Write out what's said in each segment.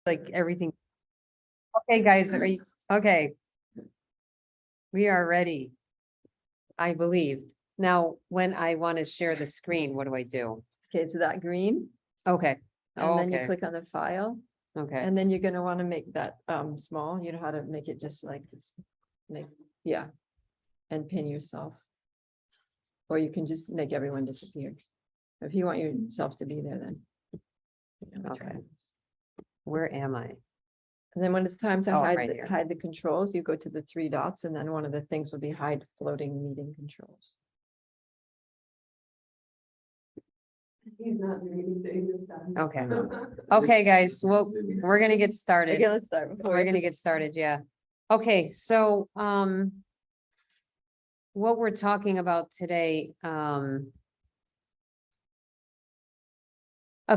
like everything. Okay, guys, okay. We are ready. I believe. Now, when I want to share the screen, what do I do? Okay, it's that green, Okay. and then you Okay, click on the file, okay. and then you're gonna wanna make that small. You know how to make it just like this. Yeah. And pin yourself. Or you can just make everyone disappear. If you want yourself to be there, then. Okay. Where am I? And then when it's time to Oh, hide, right here. hide the controls, you go to the three dots, and then one of the things will be hide floating meeting controls. He's not doing anything this time. Okay. Okay, guys, well, we're gonna get started. Okay, let's start. We're gonna get started, yeah. Okay, so, what we're talking about today, a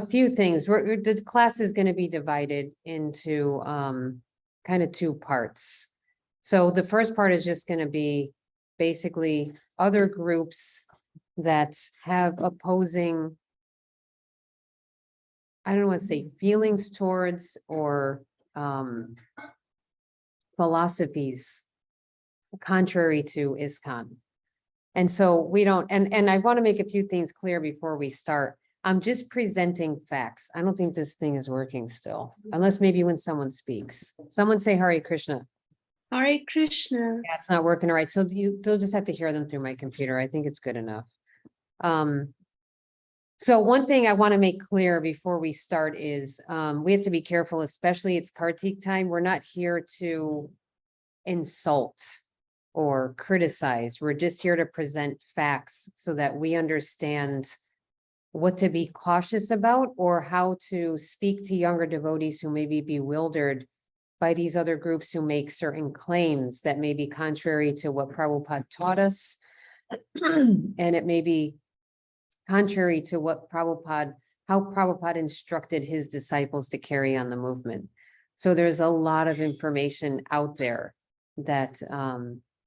few things. The class is gonna be divided into, kind of two parts. So the first part is just gonna be basically other groups that have opposing, I don't want to say feelings towards or, philosophies contrary to ISKCON. And so we don't, and I want to make a few things clear before we start. I'm just presenting facts. I don't think this thing is working still, unless maybe when someone speaks. Someone say Hare Krishna. Hare Krishna. Yeah, it's not working all right. So they'll just have to hear them through my computer. I think it's good enough. So one thing I want to make clear before we start is, we have to be careful, especially it's Kartik time. We're not here to insult or criticize. We're just here to present facts so that we understand what to be cautious about or how to speak to younger devotees who may be bewildered by these other groups who make certain claims that may be contrary to what Prabhupada taught us. And it may be contrary to what how Prabhupada instructed his disciples to carry on the movement. So there's a lot of information out there that,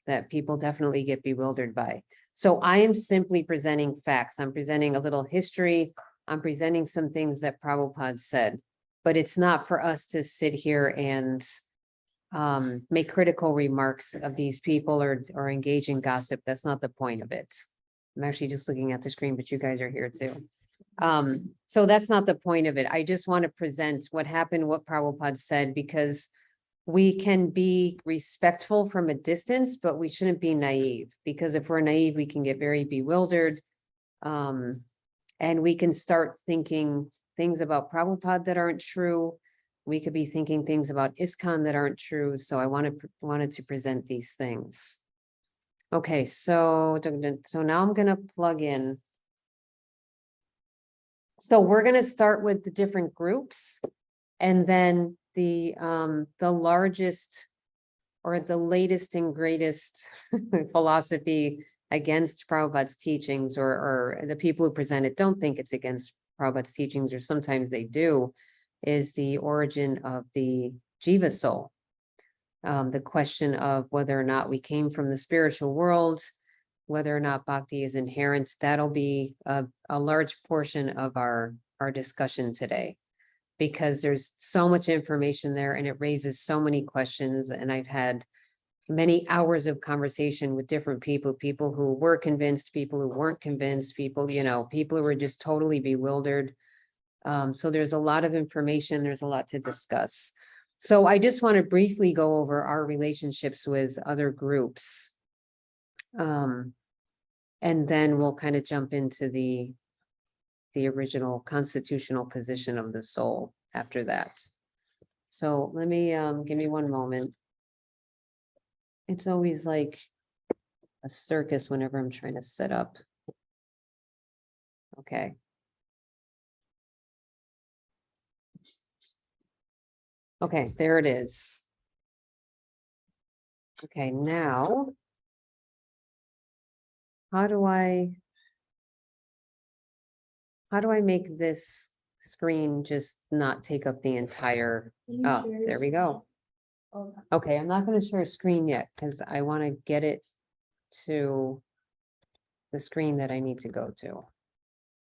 that people definitely get bewildered by. So I am simply presenting facts. I'm presenting a little history. I'm presenting some things that Prabhupada said, but it's not for us to sit here and make critical remarks of these people or engage in gossip. That's not the point of it. I'm actually just looking at the screen, but you guys are here too. So that's not the point of it. I just want to present what happened, what Prabhupada said, because we can be respectful from a distance, but we shouldn't be naive, because if we're naive, we can get very bewildered. And we can start thinking things about Prabhupada that aren't true. We could be thinking things about ISKCON that aren't true. So I wanted to present these things. Okay, so now I'm gonna plug in. So we're gonna start with the different groups, and then the largest or the latest and greatest philosophy against Prabhupada's teachings, or the people who present it don't think it's against Prabhupada's teachings, or sometimes they do, is the origin of the Jiva soul. The question of whether or not we came from the spiritual world, whether or not bhakti is inherent, that'll be a large portion of our discussion today, because there's so much information there and it raises so many questions. And I've had many hours of conversation with different people who were convinced, people who weren't convinced, people who were just totally bewildered. So there's a lot of information, there's a lot to discuss. So I just want to briefly go over our relationships with other groups. And then we'll kind of jump into the original constitutional position of the soul after that. So let me, give me one moment. It's always like a circus whenever I'm trying to set up. Okay. Okay, there it is. Okay, now, how do I make this screen just not take up the entire, oh, there we go. Okay, I'm not gonna share a screen yet, because I want to get it to the screen that I need to go to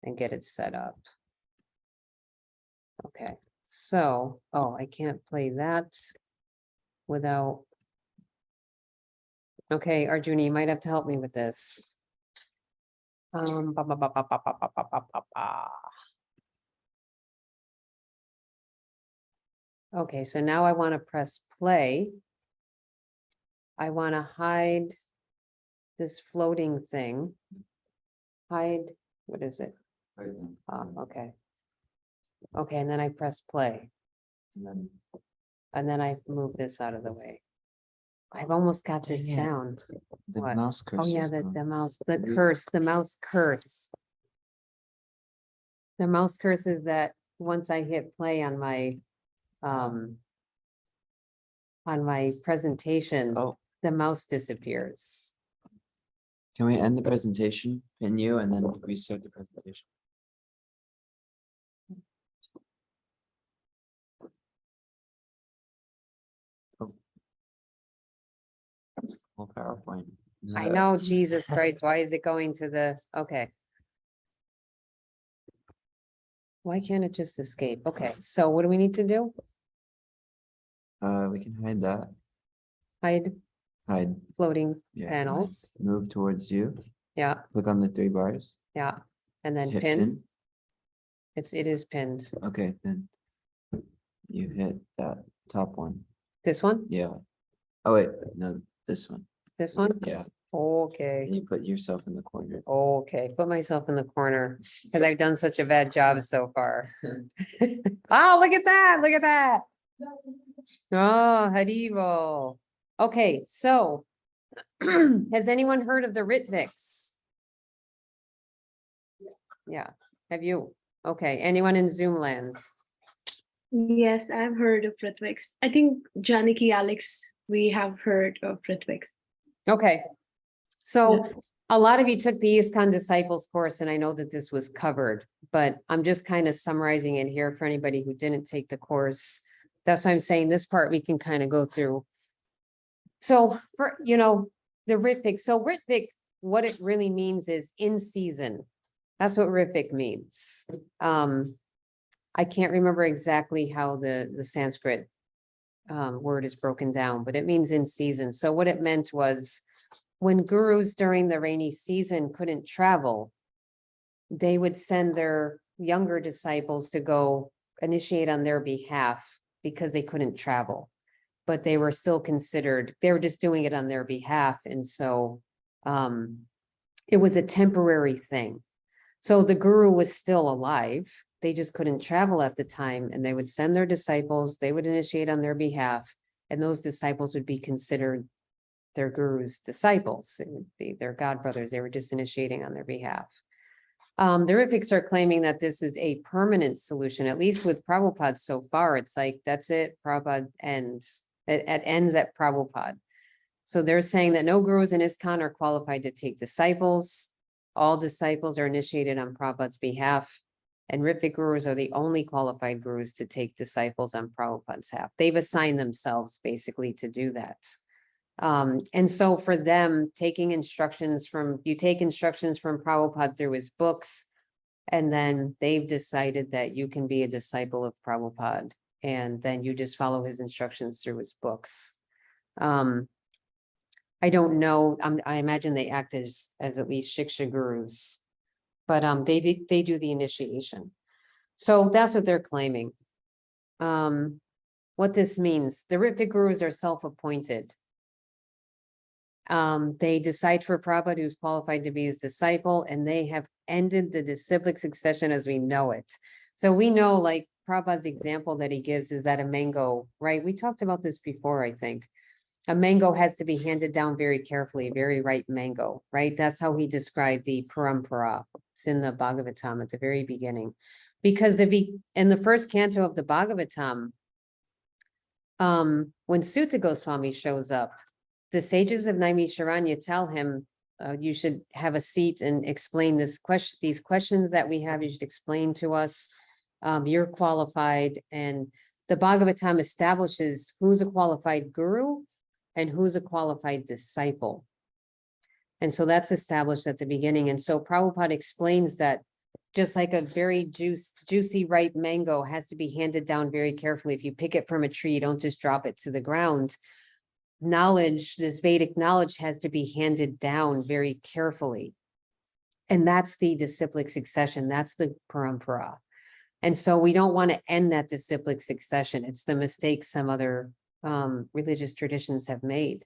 and get it set up. Okay, So, oh, I can't play that without. Okay, Arjuna, you might have to help me with this. Ba, ba, ba, ba, ba, ba, ba, ba, ba, ba, ba. Okay, so now I want to press play. I want to hide this floating thing. Hide, what is it? Right then. Okay. Okay, and then I press play, And and then I move this out of the way. I've almost got this Dang it. down. the What? mouse cursor. Oh, yeah, is gone. the mouse, the Have you- curse, the mouse curse. The mouse curse is that once I hit play on my presentation, Oh, the mouse disappears. can we end the presentation, pin you, and then restart the presentation? Oh. That's the whole PowerPoint. I know, Jesus Christ, why is it going to the, okay. Why can't it just escape? Okay, so what do we need to do? We can hide that, Hide hide, floating yeah. panels, Move towards you, yeah, click on the 3 bars, yeah, and then hit pin, pin, it is pinned. okay, then. You hit that top one, This one, yeah. Oh wait, no, this one, this one, yeah, okay. and you put yourself in the corner. Okay, put myself in the corner, because I've done such a bad job so far. Oh, look at that, look at that. Oh, Haribo. Okay, so has anyone heard of the Ritvix? Yeah, have you? Okay, anyone in Zoom lands? Yes, I've heard of Ritwix. I think Janaki, Alex, we have heard of Ritwix. Okay. So a lot of you took the ISKCON Disciples course, and I know that this was covered, but I'm just kind of summarizing it here for anybody who didn't take the course. That's why I'm saying this part we can kind of go through. So for, the Ritvik, so Ritvik, what it really means is in season. That's what Ritvik means. I can't remember exactly how the Sanskrit word is broken down, but it means in season. So what it meant was when gurus during the rainy season couldn't travel, they would send their younger disciples to go initiate on their behalf because they couldn't travel. But they were still considered, they were just doing it on their behalf. And so it was a temporary thing. So the guru was still alive. They just couldn't travel at the time, and they would send their disciples, they would initiate on their behalf, and those disciples would be considered their guru's disciples. It would be their godbrothers. They were just initiating on their behalf. The Rifics are claiming that this is a permanent solution, at least with Prabhupada so far. It's like, that's it, Prabhupada ends. It ends at Prabhupada. So they're saying that no gurus in ISKCON are qualified to take disciples. All disciples are initiated on Prabhupada's behalf. And Rifik gurus are the only qualified gurus to take disciples on Prabhupada's behalf. They've assigned themselves basically to do that. And so for them, taking instructions from, you take instructions from Prabhupada through his books, and then they've decided that you can be a disciple of Prabhupada, and then you just follow his instructions through his books. I don't know, I imagine they act as at least Shiksha gurus, but they do the initiation. So that's what they're claiming. What this means, the Ritvik gurus are self-appointed. They decide for Prabhupada who's qualified to be his disciple, and they have ended the disciplic succession as we know it. So we know, like Prabhupada's example that he gives is that a mango, right? We talked about this before, I think. A mango has to be handed down very carefully, a very ripe mango, right? That's how he described the parampara. It's in the Bhagavatam at the very beginning. Because in the first canto of the Bhagavatam, when Sutta Goswami shows up, the sages of Naimisharanya tell him, you should have a seat and explain these questions that we have, you should explain to us. You're qualified, and the Bhagavatam establishes who's a qualified guru and who's a qualified disciple. And so that's established at the beginning. And so Prabhupada explains that just like a very juicy ripe mango has to be handed down very carefully. If you pick it from a tree, you don't just drop it to the ground. Knowledge, this Vedic knowledge has to be handed down very carefully. And that's the disciplic succession. That's the parampara. And so we don't want to end that disciplic succession. It's the mistake some other religious traditions have made,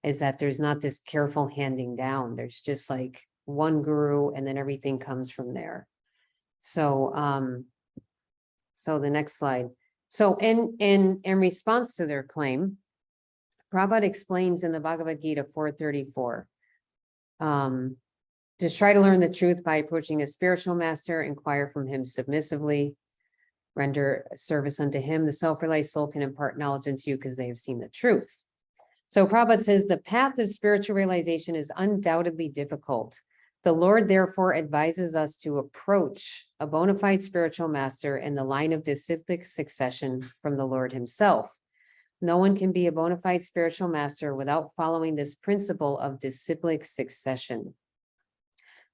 is that there's not this careful handing down. There's just like one guru and then everything comes from there. So so the next slide. So in response to their claim, Prabhupada explains in the Bhagavad Gita 434, just try to learn the truth by approaching a spiritual master, inquire from him submissively, render service unto him. The self-realized soul can impart knowledge into you because they have seen the truth. So Prabhupada says the path of spiritual realization is undoubtedly difficult. The Lord therefore advises us to approach a bona fide spiritual master in the line of disciplic succession from the Lord himself. No one can be a bona fide spiritual master without following this principle of disciplic succession.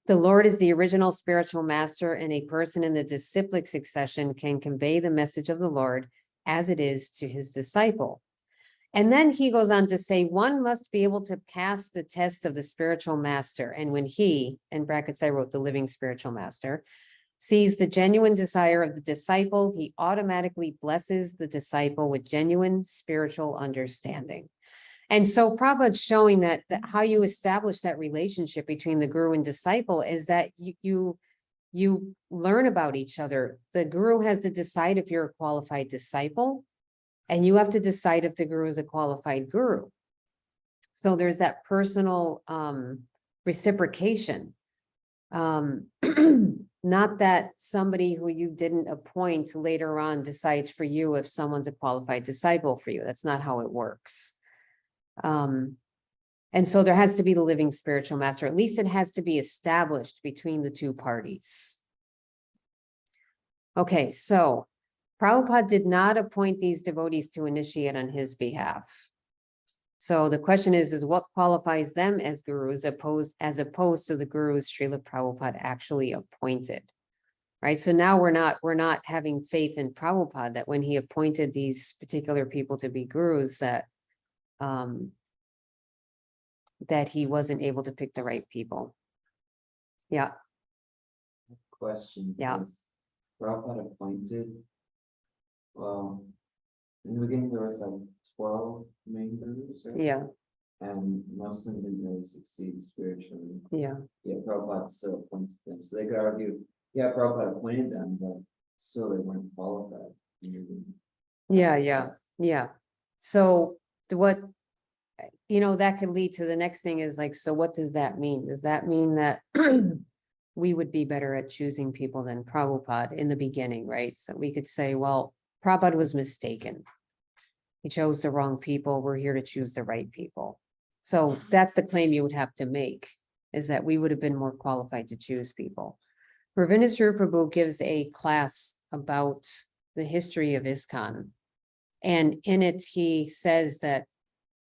The Lord is the original spiritual master, and a person in the disciplic succession can convey the message of the Lord as it is to his disciple. And then he goes on to say, one must be able to pass the test of the spiritual master. And when he, in brackets I wrote the living spiritual master, sees the genuine desire of the disciple, he automatically blesses the disciple with genuine spiritual understanding. And so Prabhupada's showing that how you establish that relationship between the guru and disciple is that you learn about each other. The guru has to decide if you're a qualified disciple, and you have to decide if the guru is a qualified guru. So there's that personal reciprocation. Not that somebody who you didn't appoint later on decides for you if someone's a qualified disciple for you. That's not how it works. And so there has to be the living spiritual master. At least it has to be established between the two parties. Okay, so Prabhupada did not appoint these devotees to initiate on his behalf. So the question is what qualifies them as gurus as opposed to the gurus Srila Prabhupada actually appointed, right? So now we're not having faith in Prabhupada that when he appointed these particular people to be gurus that he wasn't able to pick the right people. Yeah, Question. Yeah. is Prabhupada appointed, well, in the beginning there was like 12 main gurus, right? yeah, And most of them didn't really succeed spiritually. yeah, Yeah, Prabhupada still appoints them. So they could argue, yeah, Prabhupada appointed them, but still they weren't qualified. yeah. So what, that could lead to the next thing is like, so what does that mean? Does that mean that we would be better at choosing people than Prabhupada in the beginning, right? So we could say, well, Prabhupada was mistaken. He chose the wrong people. We're here to choose the right people. So that's the claim you would have to make, is that we would have been more qualified to choose people. Ravindraswara Prabhu gives a class about the history of ISKCON. And in it, he says that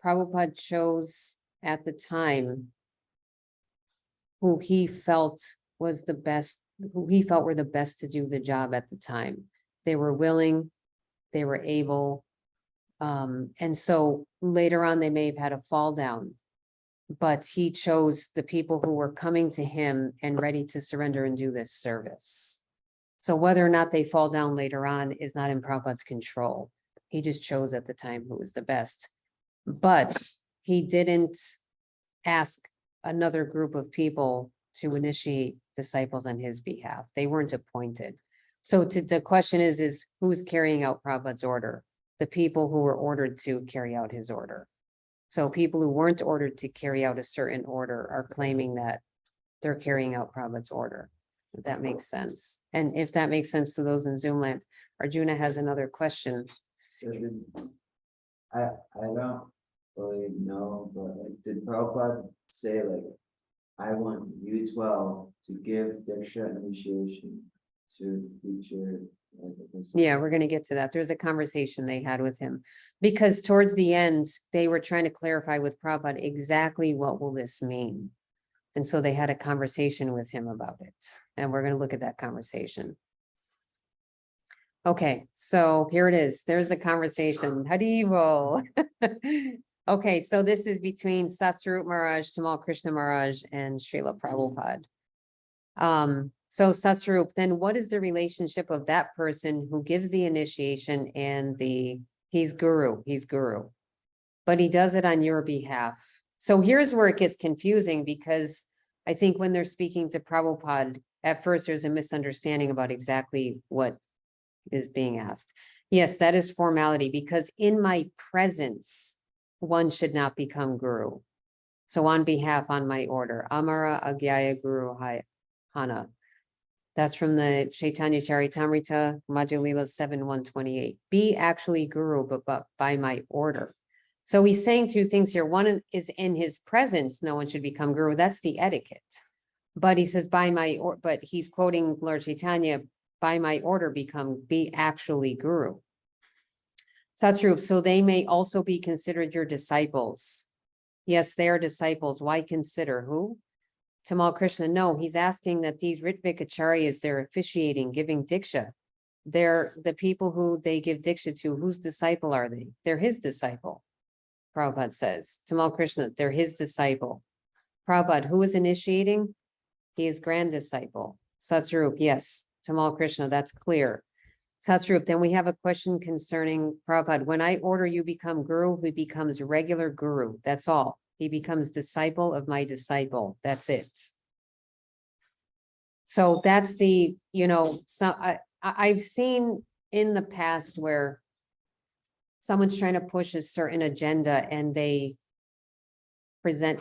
Prabhupada chose at the time who he felt was the best, who he felt were the best to do the job at the time. They were willing, they were able. And so later on, they may have had a fall down, but he chose the people who were coming to him and ready to surrender and do this service. So whether or not they fall down later on is not in Prabhupada's control. He just chose at the time who was the best. But he didn't ask another group of people to initiate disciples on his behalf. They weren't appointed. So the question is who's carrying out Prabhupada's order? The people who were ordered to carry out his order. So people who weren't ordered to carry out a certain order are claiming that they're carrying out Prabhupada's order. If that makes sense. And if that makes sense to those in Zoom land, Arjuna has another question. So I don't really know, but like, did Prabhupada say like, I want you 12 to give Diksha initiation to the future? Yeah, we're gonna get to that. There's a conversation they had with him. Because towards the end, they were trying to clarify with Prabhupada exactly what will this mean? And so they had a conversation with him about it, and we're gonna look at that conversation. Okay, so here it is. There's the conversation. Haribo. Okay, so this is between Satsvarup Maharaj, Tamal Krishna Maharaj, and Srila Prabhupada. So Satsvarup, then what is the relationship of that person who gives the initiation and he's guru. But he does it on your behalf. So here's where it gets confusing, because I think when they're speaking to Prabhupada, at first there's a misunderstanding about exactly what is being asked. Yes, that is formality, because in my presence, one should not become guru. So on behalf, on my order, Amara Agyaya Guru Hana. That's from the Chaitanya Charitamrita, Madhya Lila 7:128. Be actually guru, but by my order. So he's saying two things here. One is in his presence, no one should become guru. That's the etiquette. But he says but he's quoting Lord Chaitanya, by my order be actually guru. Satsvarup, so they may also be considered your disciples. Yes, they are disciples. Why consider who? Tamal Krishna, no, he's asking that these Ritvik acharyas, they're officiating, giving diksha. They're the people who they give diksha to. Whose disciple are they? They're his disciple. Prabhupada says, Tamal Krishna, they're his disciple. Prabhupada, who is initiating? He is grand disciple. Satsvarup, yes. Tamal Krishna, that's clear. Satsvarup, then we have a question concerning Prabhupada. When I order you become guru, he becomes regular guru. That's all. He becomes disciple of my disciple. That's it. So that's the, I've seen in the past where someone's trying to push a certain agenda and they present,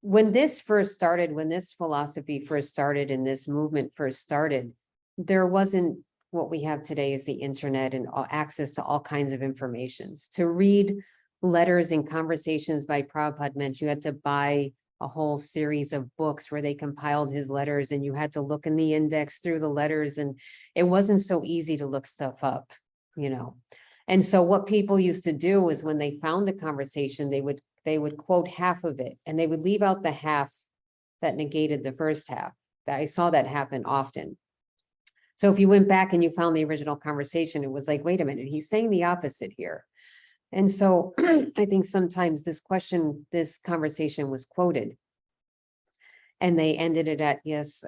when this first started, when this philosophy first started and this movement first started, there wasn't what we have today is the internet and access to all kinds of informations. To read letters and conversations by Prabhupada meant you had to buy a whole series of books where they compiled his letters, and you had to look in the index through the letters, and it wasn't so easy to look stuff up, And so what people used to do is when they found the conversation, they would quote half of it, and they would leave out the half that negated the first half. I saw that happen often. So if you went back and you found the original conversation, it was like, wait a minute, he's saying the opposite here. And so I think sometimes this conversation was quoted. And they ended it at, yes,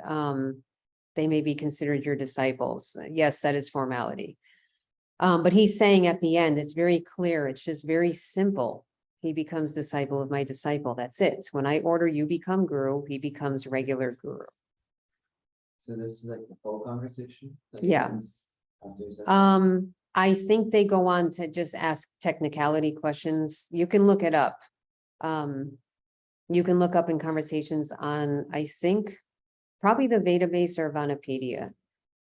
they may be considered your disciples. Yes, that is formality. But he's saying at the end, it's very clear. It's just very simple. He becomes disciple of my disciple. That's it. When I order you become guru, he becomes regular guru. So this is like the full conversation? Like Yeah. ends after he's done? I think they go on to just ask technicality questions. You can look it up. You can look up in conversations on, I think, probably the Vedabase or Vanapedia.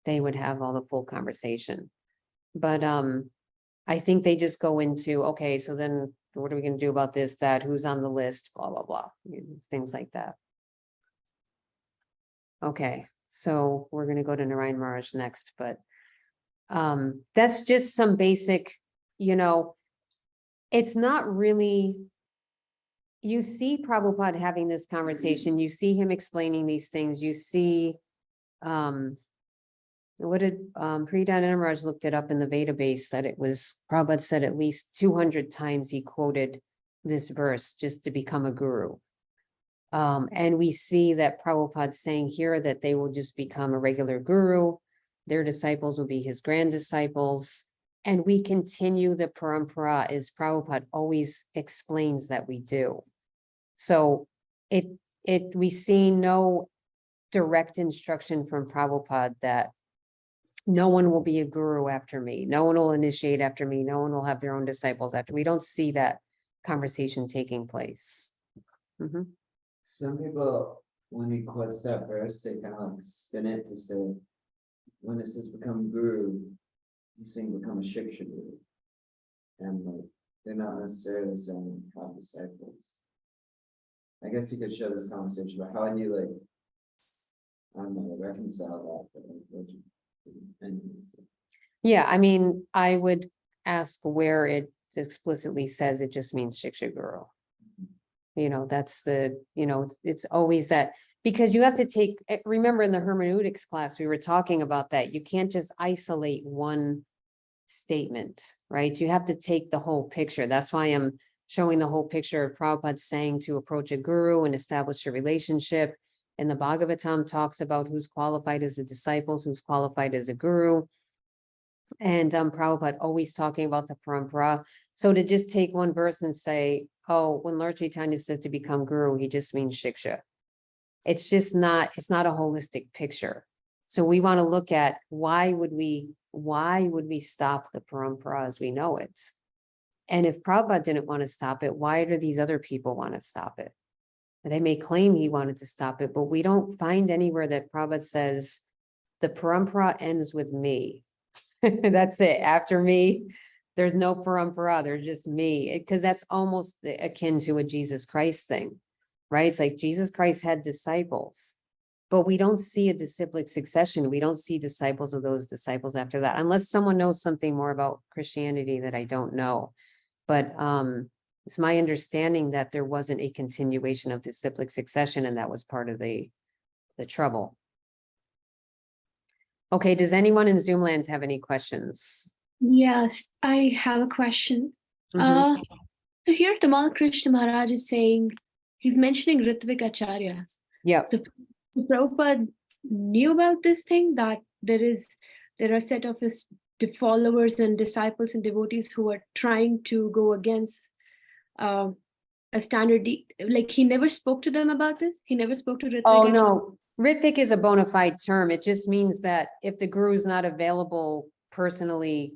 They would have all the full conversation. But I think they just go into, okay, so then what are we going to do about this, that, who's on the list, blah, blah, blah, things like that. Okay, so we're going to go to Narayan Maharaj next, but that's just some basic, it's not really, you see Prabhupada having this conversation, you see him explaining these things, you see, what did Nandanandana Maharaj looked it up in the Vedabase that it was, Prabhupada said at least 200 times he quoted this verse just to become a guru. And we see that Prabhupada saying here that they will just become a regular guru. Their disciples will be his grand disciples. And we continue the parampara as Prabhupada always explains that we do. So we see no direct instruction from Prabhupada that no one will be a guru after me. No one will initiate after me. No one will have their own disciples after. We don't see that conversation taking place. Mhm. Some people, when he quotes that verse, they kind of like spin it to say, when it says become guru, he's saying become a shiksha guru. And like, they're not necessarily saying have disciples. I guess you could show this conversation, but how do you like, I don't know, reconcile that? But like, what you, anyways. Yeah, I mean, I would ask where it explicitly says it just means Shiksha Guru. That's the, it's always that Because you have to take, remember in the hermeneutics class, we were talking about that. You can't just isolate one statement, right? You have to take the whole picture. That's why I'm showing the whole picture of Prabhupada saying to approach a guru and establish a relationship. And the Bhagavatam talks about who's qualified as a disciple, who's qualified as a guru. And Prabhupada always talking about the parampara. So to just take one verse and say, oh, when Lord Chaitanya says to become guru, he just means shiksha. It's just not, it's not a holistic picture. So we want to look at why would we stop the parampara as we know it? And if Prabhupada didn't want to stop it, why do these other people want to stop it? They may claim he wanted to stop it, but we don't find anywhere that Prabhupada says the parampara ends with me. That's it. After me, there's no parampara, there's just me. Because that's almost akin to a Jesus Christ thing, right? It's like Jesus Christ had disciples, but we don't see a disciplic succession. We don't see disciples of those disciples after that, unless someone knows something more about Christianity that I don't know. But it's my understanding that there wasn't a continuation of disciplic succession, and that was part of the trouble. Okay, does anyone in Zoom land have any questions? Yes, I have a question. Mhm. So here Tamal Krishna Maharaj is saying, he's mentioning Ritvik Acharyas. Yep. So Prabhupada knew about this thing, that there are a set of his followers and disciples and devotees who are trying to go against a standard, like he never spoke to them about this? He never spoke to Ritvik Oh, Acharya? no, Ritvik is a bona fide term. It just means that if the guru is not available personally,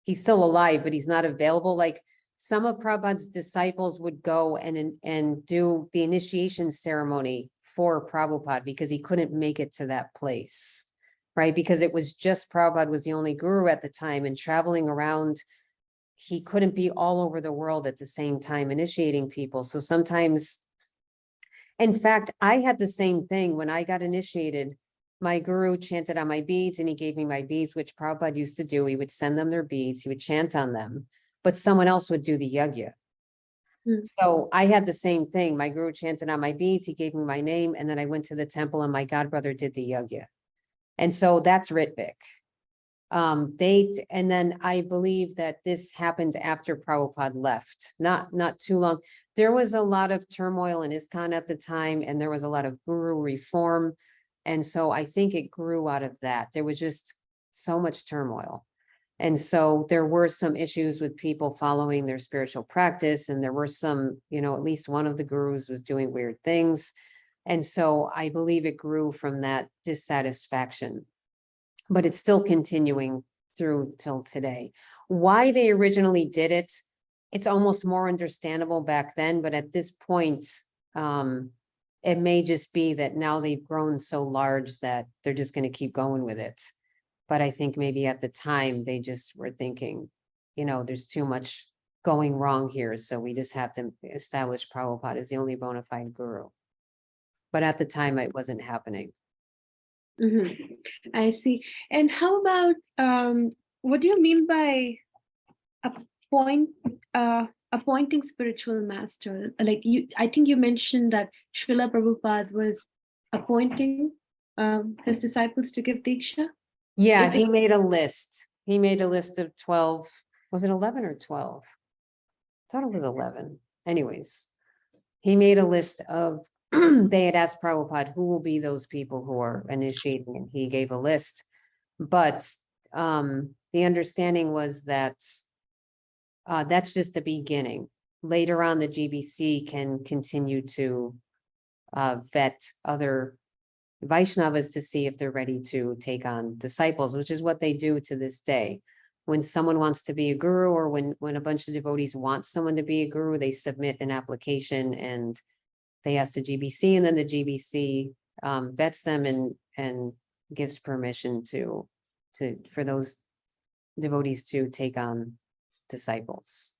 he's still alive, but he's not available. Like some of Prabhupada's disciples would go and do the initiation ceremony for Prabhupada because he couldn't make it to that place, right? Because it was just Prabhupada was the only guru at the time, and traveling around, he couldn't be all over the world at the same time initiating people. So sometimes, in fact, I had the same thing when I got initiated. My guru chanted on my beads and he gave me my beads, which Prabhupada used to do. He would send them their beads, he would chant on them, but someone else would do the yajna. So I had the same thing. My guru chanted on my beads, he gave me my name, and then I went to the temple and my godbrother did the yajna. And so that's Ritvik. And then I believe that this happened after Prabhupada left, not too long. There was a lot of turmoil in ISKCON at the time, and there was a lot of guru reform. And so I think it grew out of that. There was just so much turmoil. And so there were some issues with people following their spiritual practice, and there were some, at least one of the gurus was doing weird things. And so I believe it grew from that dissatisfaction. But it's still continuing through till today. Why they originally did it, it's almost more understandable back then, but at this point, it may just be that now they've grown so large that they're just going to keep going with it. But I think maybe at the time they just were thinking, there's too much going wrong here, so we just have to establish Prabhupada as the only bona fide guru. But at the time, it wasn't happening. I see. And how about what do you mean by appointing spiritual master? Like I think you mentioned that Srila Prabhupada was appointing his disciples to give Diksha. Yeah, he made a list. He made a list of 12. Was it 11 or 12? I thought it was 11. Anyways, he made a list of, they had asked Prabhupada, who will be those people who are initiating, and he gave a list. But the understanding was that that's just the beginning. Later on, the GBC can continue to vet other Vaishnavas to see if they're ready to take on disciples, which is what they do to this day. When someone wants to be a guru, or when a bunch of devotees want someone to be a guru, they submit an application and they ask the GBC, and then the GBC vets them and gives permission for those devotees to take on disciples.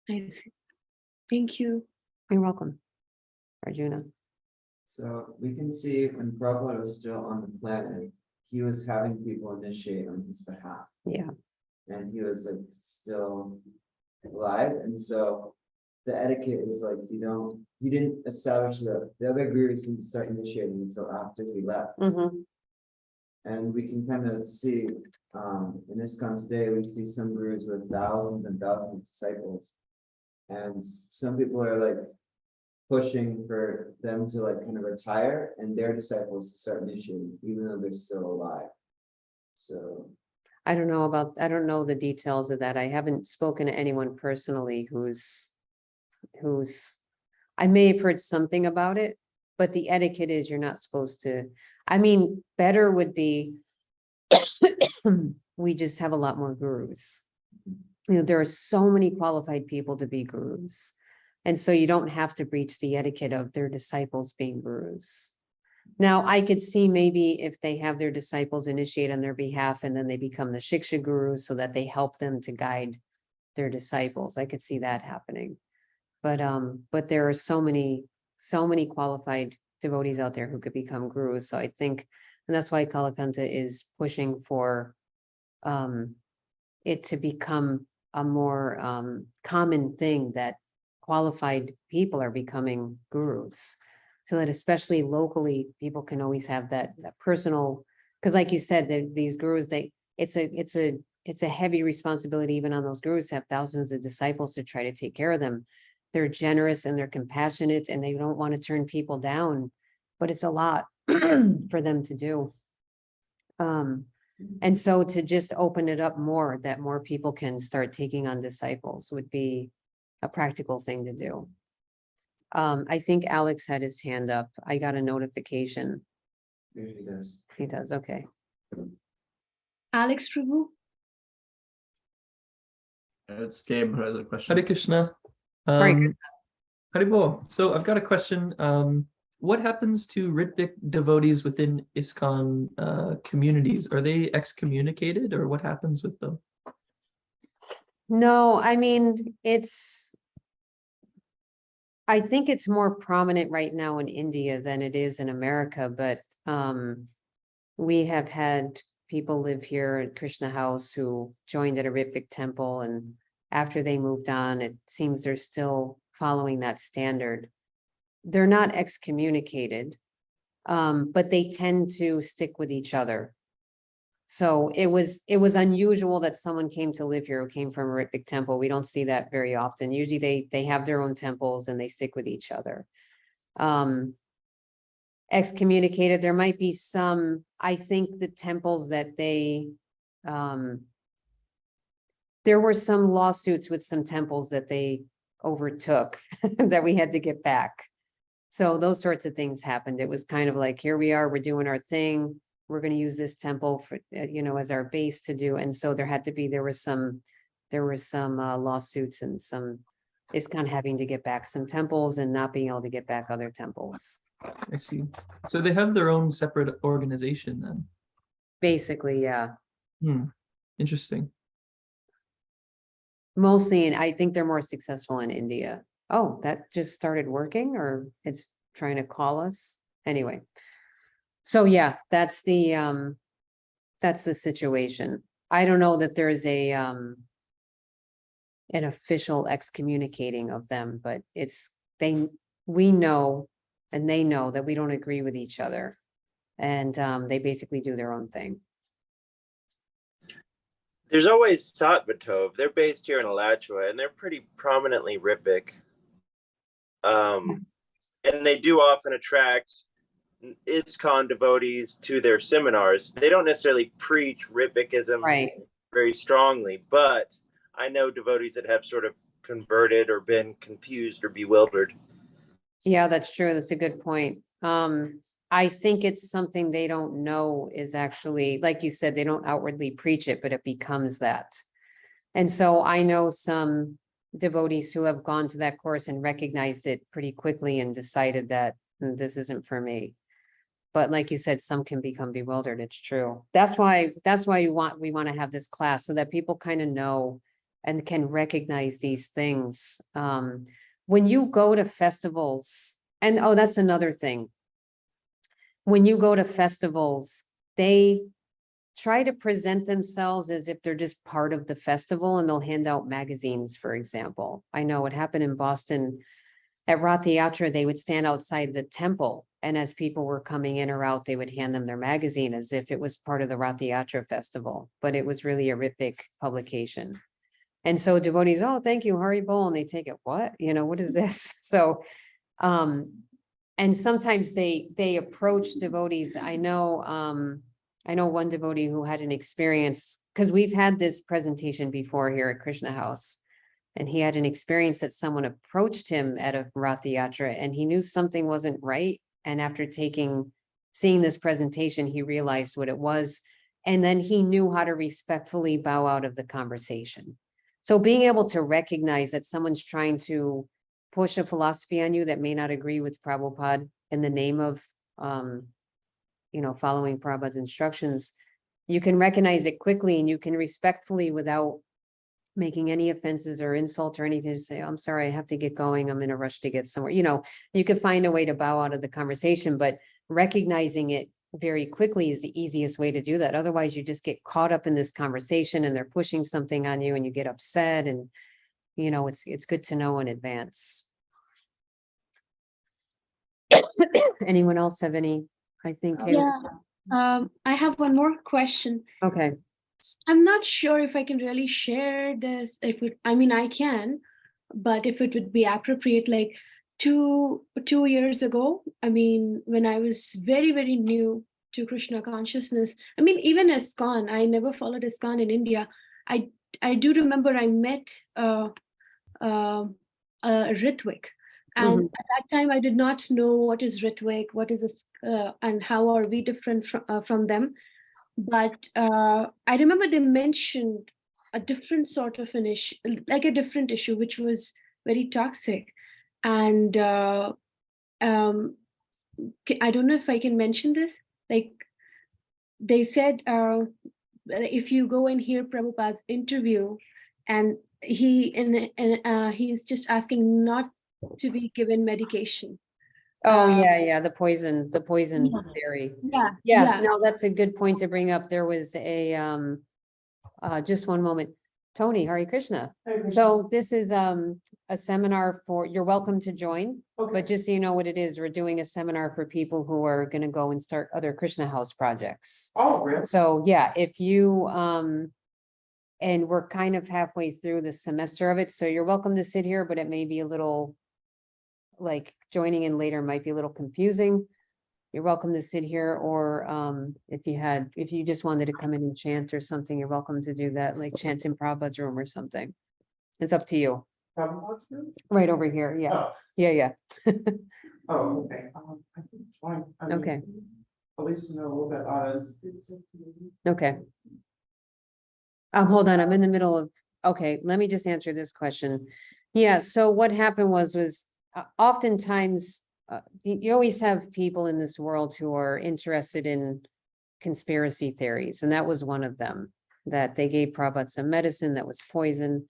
I see. Thank you. You're welcome, Arjuna. So we can see when Prabhupada was still on the planet, he was having people initiate on his behalf. Yeah. And he was like still alive. And so the etiquette is like, you didn't establish the other gurus didn't start initiating until after we left. Mhm. And we can kind of see, in ISKCON today, we see some gurus with thousands and thousands of disciples. And some people are like pushing for them to like kind of retire and their disciples to start initiating, even though they're still alive. So, I don't know the details of that. I haven't spoken to anyone personally who's, I may have heard something about it, but the etiquette is you're not supposed to, I mean, better would be we just have a lot more gurus. You know, there are so many qualified people to be gurus. And so you don't have to breach the etiquette of their disciples being gurus. Now, I could see maybe if they have their disciples initiate on their behalf and then they become the Shiksha gurus so that they help them to guide their disciples. I could see that happening. But there are so many qualified devotees out there who could become gurus. So I think, and that's why Kalakanta is pushing for it to become a more common thing that qualified people are becoming gurus. So that especially locally, people can always have that personal, because like you said, these gurus, it's a heavy responsibility even on those gurus to have thousands of disciples to try to take care of them. They're generous and they're compassionate and they don't want to turn people down, but it's a lot for them to do. And so to just open it up more, that more people can start taking on disciples would be a practical thing to do. I think Alex had his hand up. I got a notification. there he goes. He does, okay. Alex Prabhu? It's Gabe who has a question. Hare Krishna. Hare Haribol. So I've got a question. What happens to Ritvik devotees within ISKCON communities? Are they excommunicated or what happens with them? No, I mean, I think it's more prominent right now in India than it is in America, but we have had people live here at Krishna House who joined at a Ritvik temple, and after they moved on, it seems they're still following that standard. They're not excommunicated, but they tend to stick with each other. So it was unusual that someone came to live here who came from a Ritvik temple. We don't see that very often. Usually they have their own temples and they stick with each other. Excommunicated, there might be some, I think the temples that there were some lawsuits with some temples that they overtook that we had to get back. So those sorts of things happened. It was kind of like, here we are, we're doing our thing. We're going to use this temple for, as our base to do. And so there were some lawsuits and some ISKCON having to get back some temples and not being able to get back other temples. I see. So they have their own separate organization then. Basically, yeah. Interesting. Mostly, and I think they're more successful in India. Oh, that just started working, or it's trying to call us? Anyway. So yeah, that's the situation. I don't know that there's an official excommunicating of them, but we know, and they know that we don't agree with each other. And they basically do their own thing. There's always Satvatov. They're based here in Alachua, and they're pretty prominently Ritvik. And they do often attract ISKCON devotees to their seminars. They don't necessarily preach Ritvikism very strongly, but I know devotees that have sort of converted or been confused or bewildered. Yeah, that's true. That's a good point. I think it's something they don't know is actually, like you said, they don't outwardly preach it, but it becomes that. And so I know some devotees who have gone to that course and recognized it pretty quickly and decided that this isn't for me. But like you said, some can become bewildered. It's true. That's why we want to have this class so that people kind of know and can recognize these things. When you go to festivals, and oh, that's another thing. When you go to festivals, they try to present themselves as if they're just part of the festival, and they'll hand out magazines, for example. I know it happened in Boston. At Rath Yatra, they would stand outside the temple, and as people were coming in or out, they would hand them their magazine as if it was part of the Rath Yatra festival, but it was really a Ritвik publication. And so devotees, oh, thank you, Hari Bol, and they take it, what, you know, what is this? So, and sometimes they approach devotees. I know one devotee who had an experience, because we've had this presentation before here at Krishna House. And he had an experience that someone approached him at a Rath Yatra, and he knew something wasn't right. And after seeing this presentation, he realized what it was. And then he knew how to respectfully bow out of the conversation. So being able to recognize that someone's trying to push a philosophy on you that may not agree with Prabhupada in the name of, following Prabhupada's instructions, you can recognize it quickly, and you can respectfully, without making any offenses or insults or anything, to say, I'm sorry, I have to get going. I'm in a rush to get somewhere. You could find a way to bow out of the conversation, but recognizing it very quickly is the easiest way to do that. Otherwise, you just get caught up in this conversation and they're pushing something on you and you get upset, and it's good to know in advance. Anyone else have any? I think. Yeah, I have one more question. Okay. I'm not sure if I can really share this. I can, but if it would be appropriate, like two years ago, when I was very, very new to Krishna consciousness, even ISKCON, I never followed ISKCON in India. I do remember I met Ritвik, and at that time I did not know what is Ritвik, what is and how are we different from them. But I remember they mentioned a different sort of an issue, like a different issue, which was very toxic. And I don't know if I can mention this. Like they said, if you go and hear Prabhupada's interview, and he's just asking not to be given medication. Oh, yeah, the poison Yeah. theory. Yeah. Yeah, no, that's a good point to bring up. There was just one moment. Tony, Hare Krishna. So this is a seminar you're welcome to join, but just so you know what it is, we're doing a seminar for people who are gonna go and start other Krishna House projects. Oh, really? So, yeah, if you, and we're kind of halfway through the semester of it, so you're welcome to sit here, but it may be a little, like, joining in later might be a little confusing. You're welcome to sit here, or if you just wanted to come in and chant or something, you're welcome to do that, like chant in Prabhupada's room or something. It's up to you. Prabhupada's room? Right over here, yeah, Oh, yeah. oh, okay. I think it's fine. Okay. At least to know a little bit about it. Okay. Hold on, I'm in the middle of, okay, let me just answer this question. Yeah, so what happened was oftentimes, you always have people in this world who are interested in conspiracy theories, and that was one of them, that they gave Prabhupada some medicine that was poison.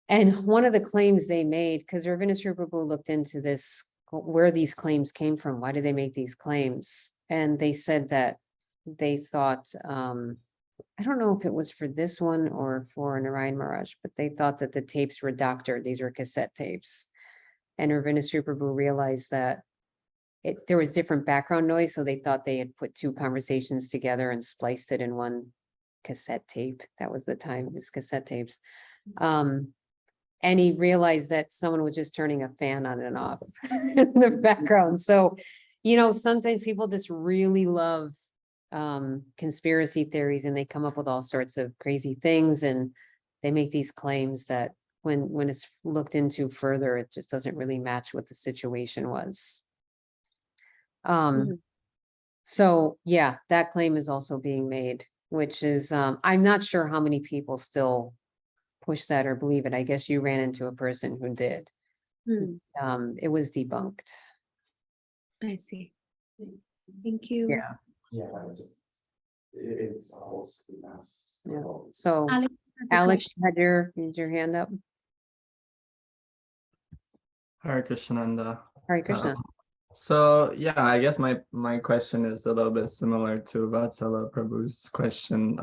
And one of the claims they made, because Ravindranath Prabhu looked into this, where these claims came from, why did they make these claims? And they said that they thought, I don't know if it was for this one or for Narayan Maharaj, but they thought that the tapes were doctored. These were cassette tapes. And Ravindranath Prabhu realized that there was different background noise, so they thought they had put two conversations together and spliced it in one cassette tape. That was the time, it was cassette tapes. And he realized that someone was just turning a fan on and off in the background. So, sometimes people just really love conspiracy theories, and they come up with all sorts of crazy things, and they make these claims that when it's looked into further, it just doesn't really match what the situation was. So yeah, that claim is also being made, which is, I'm not sure how many people still push that or believe it. I guess you ran into a person who did. It was debunked. I see. Thank you. Yeah. Yeah, it's a whole mess. Yeah. So Alex, has a Alex, question. you had your hand up. Hare Krishna. Hare Krishna. So yeah, I guess my question is a little bit similar to Vatsala Prabhu's question.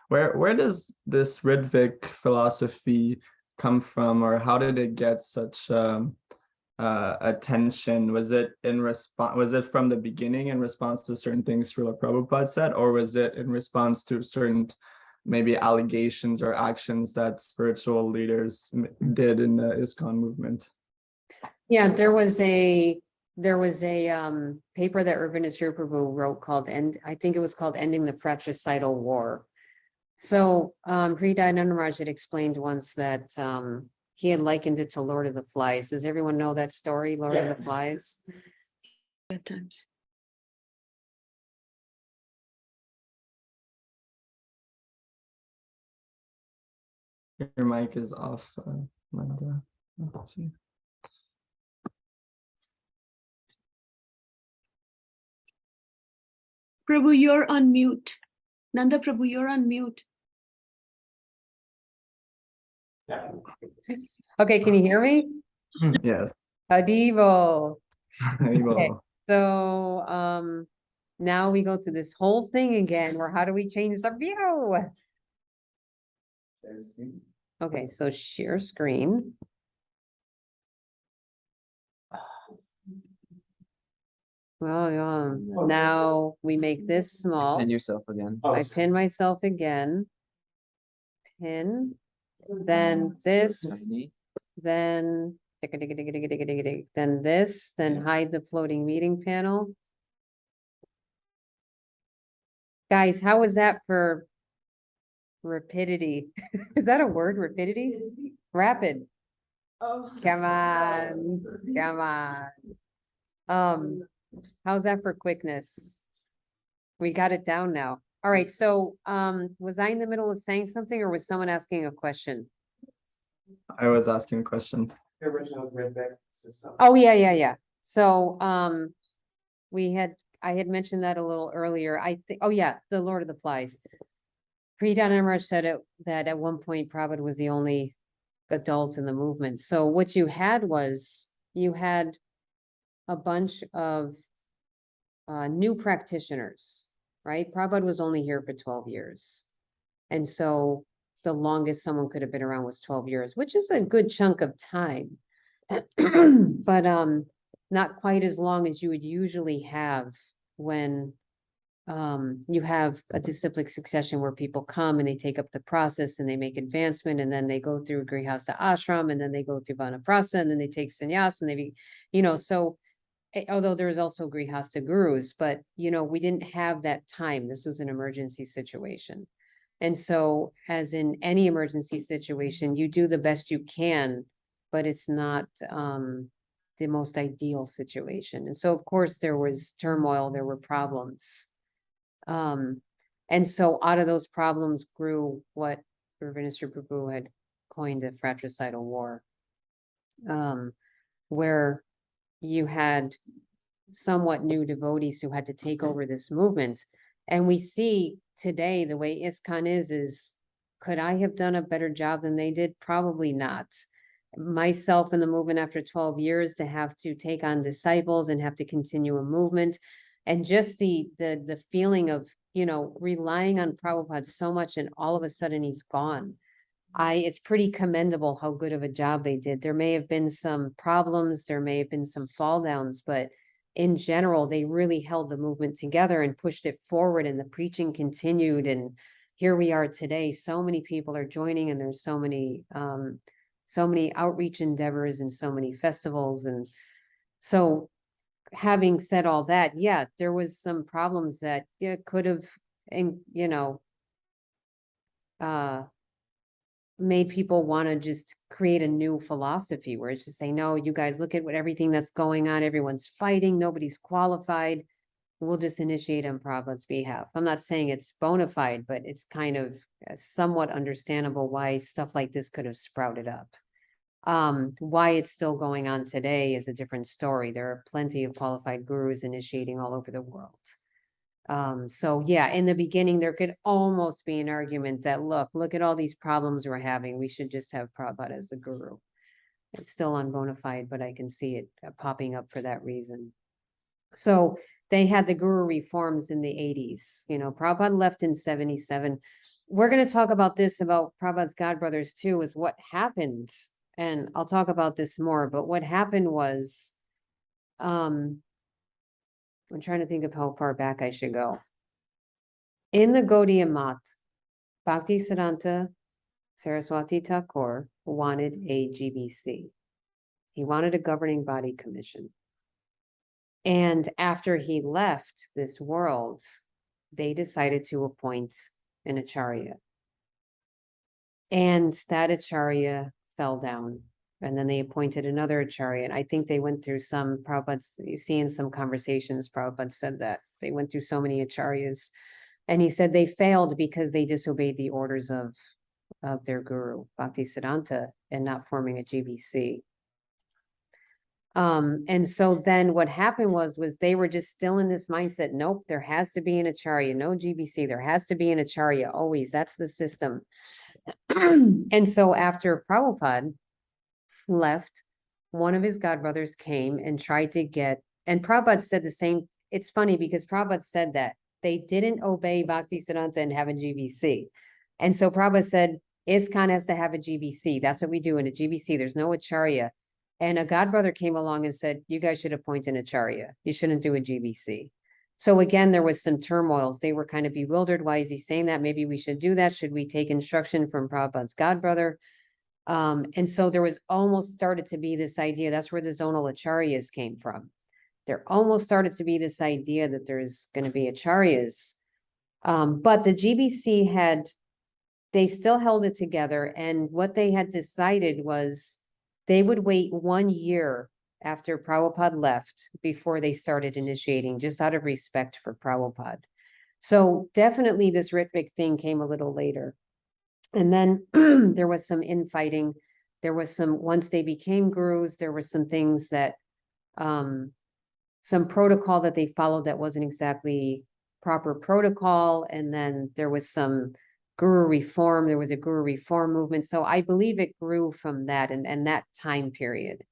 Where does this Ridvik philosophy come from, or how did it get such attention? Was it in response? Was it from the beginning in response to certain things Srila Prabhupada said, or was it in response to certain maybe allegations or actions that spiritual leaders did in the ISKCON movement? Yeah, there was a paper that Urbanist Prabhu wrote called, I think it was called Ending the Fratricidal War. So, Nandanandana Maharaj had explained once that, he had likened it to Lord of the Flies. Does everyone know that story, Lord of the Flies? At times. Your mic is off, Nanda. Let's see. Prabhu, you're on mute. Nanda Prabhu, you're on mute. Okay, can you hear me? Yes. Adivo. Okay. So, now we go through this whole thing again, where how do we change the view? Okay, so share screen. Well, now we make this small. And yourself again. I pin myself again. Pin, then this, Tiny. then then this, then hide the floating meeting panel. Guys, how was that for rapidity? Is that a word, rapidity? Rapid, Oh. come on, come on. How's that for quickness? We got it down now. All right, so, was I in the middle of saying something or was someone asking a question? I was asking a question. The original Ridvik system. Oh, yeah. So, I had mentioned that a little earlier. I think, oh yeah, the Lord of the Flies. Nandanandana Maharaj said it, that at one point Prabhupada was the only adult in the movement. So what you had was, you had a bunch of new practitioners, right? Prabhupada was only here for 12 years. And so the longest someone could have been around was 12 years, which is a good chunk of time. But not quite as long as you would usually have when you have a disciplic succession where people come and they take up the process and they make advancement and then they go through Grihastha ashram and then they go through Vanaprastha and then they take sannyas and so although there's also Grihastha gurus, but we didn't have that time. This was an emergency situation. And so as in any emergency situation, you do the best you can, but it's not the most ideal situation. And so of course there was turmoil, there were problems. And so out of those problems grew what Minister Prabhu had coined a fratricidal war. Where you had somewhat new devotees who had to take over this movement. And we see today the way ISKCON is could I have done a better job than they did? Probably not. Myself in the movement after 12 years to have to take on disciples and have to continue a movement. And just the feeling of, relying on Prabhupada so much and all of a sudden he's gone. It's pretty commendable how good of a job they did. There may have been some problems, there may have been some fall downs, but in general, they really held the movement together and pushed it forward and the preaching continued. And here we are today. So many people are joining and there's so many outreach endeavors and so many festivals. And so having said all that, yeah, there was some problems that could have, and made people want to just create a new philosophy where it's just saying, no, you guys look at everything that's going on. Everyone's fighting. Nobody's qualified. We'll just initiate on Prabhupada's behalf. I'm not saying it's bona fide, but it's kind of somewhat understandable why stuff like this could have sprouted up. Why it's still going on today is a different story. There are plenty of qualified gurus initiating all over the world. So yeah, in the beginning, there could almost be an argument that, look at all these problems we're having. We should just have Prabhupada as the guru. It's still unbona fide, but I can see it popping up for that reason. So they had the guru reforms in the 80s. Prabhupada left in 77. We're going to talk about this about Prabhupada's godbrothers too, is what happened. And I'll talk about this more, but what happened was, I'm trying to think of how far back I should go. In the Gaudiya Math, Bhaktisiddhanta Saraswati Thakur wanted a GBC. He wanted a governing body commission. And after he left this world, they decided to appoint an acharya. And that acharya fell down. And then they appointed another acharya. And I think they went through some, Prabhupada, you see in some conversations, Prabhupada said that they went through so many acharyas. And he said they failed because they disobeyed the orders of their guru, Bhaktisiddhanta, and not forming a GBC. And so then what happened was they were just still in this mindset. Nope, there has to be an acharya, no GBC, there has to be an acharya, always, that's the system. And so after Prabhupada left, one of his godbrothers came and tried to get, and Prabhupada said the same. It's funny because Prabhupada said that they didn't obey Bhaktisiddhanta and have a GBC. And so Prabhupada said, ISKCON has to have a GBC. That's what we do in a GBC. There's no acharya. And a godbrother came along and said, you guys should appoint an acharya. You shouldn't do a GBC. So again, there was some turmoils. They were kind of bewildered. Why is he saying that? Maybe we should do that. Should we take instruction from Prabhupada's godbrother? And so there was almost started to be this idea. That's where the zonal acharyas came from. There almost started to be this idea that there's going to be acharyas. But the GBC they still held it together. And what they had decided was they would wait 1 year after Prabhupada left before they started initiating, just out of respect for Prabhupada. So definitely this Ritvik thing came a little later. And then there was some infighting. There was once they became gurus, there were some things that, some protocol that they followed that wasn't exactly proper protocol. And then there was some guru reform. There was a guru reform movement. So I believe it grew from that and that time period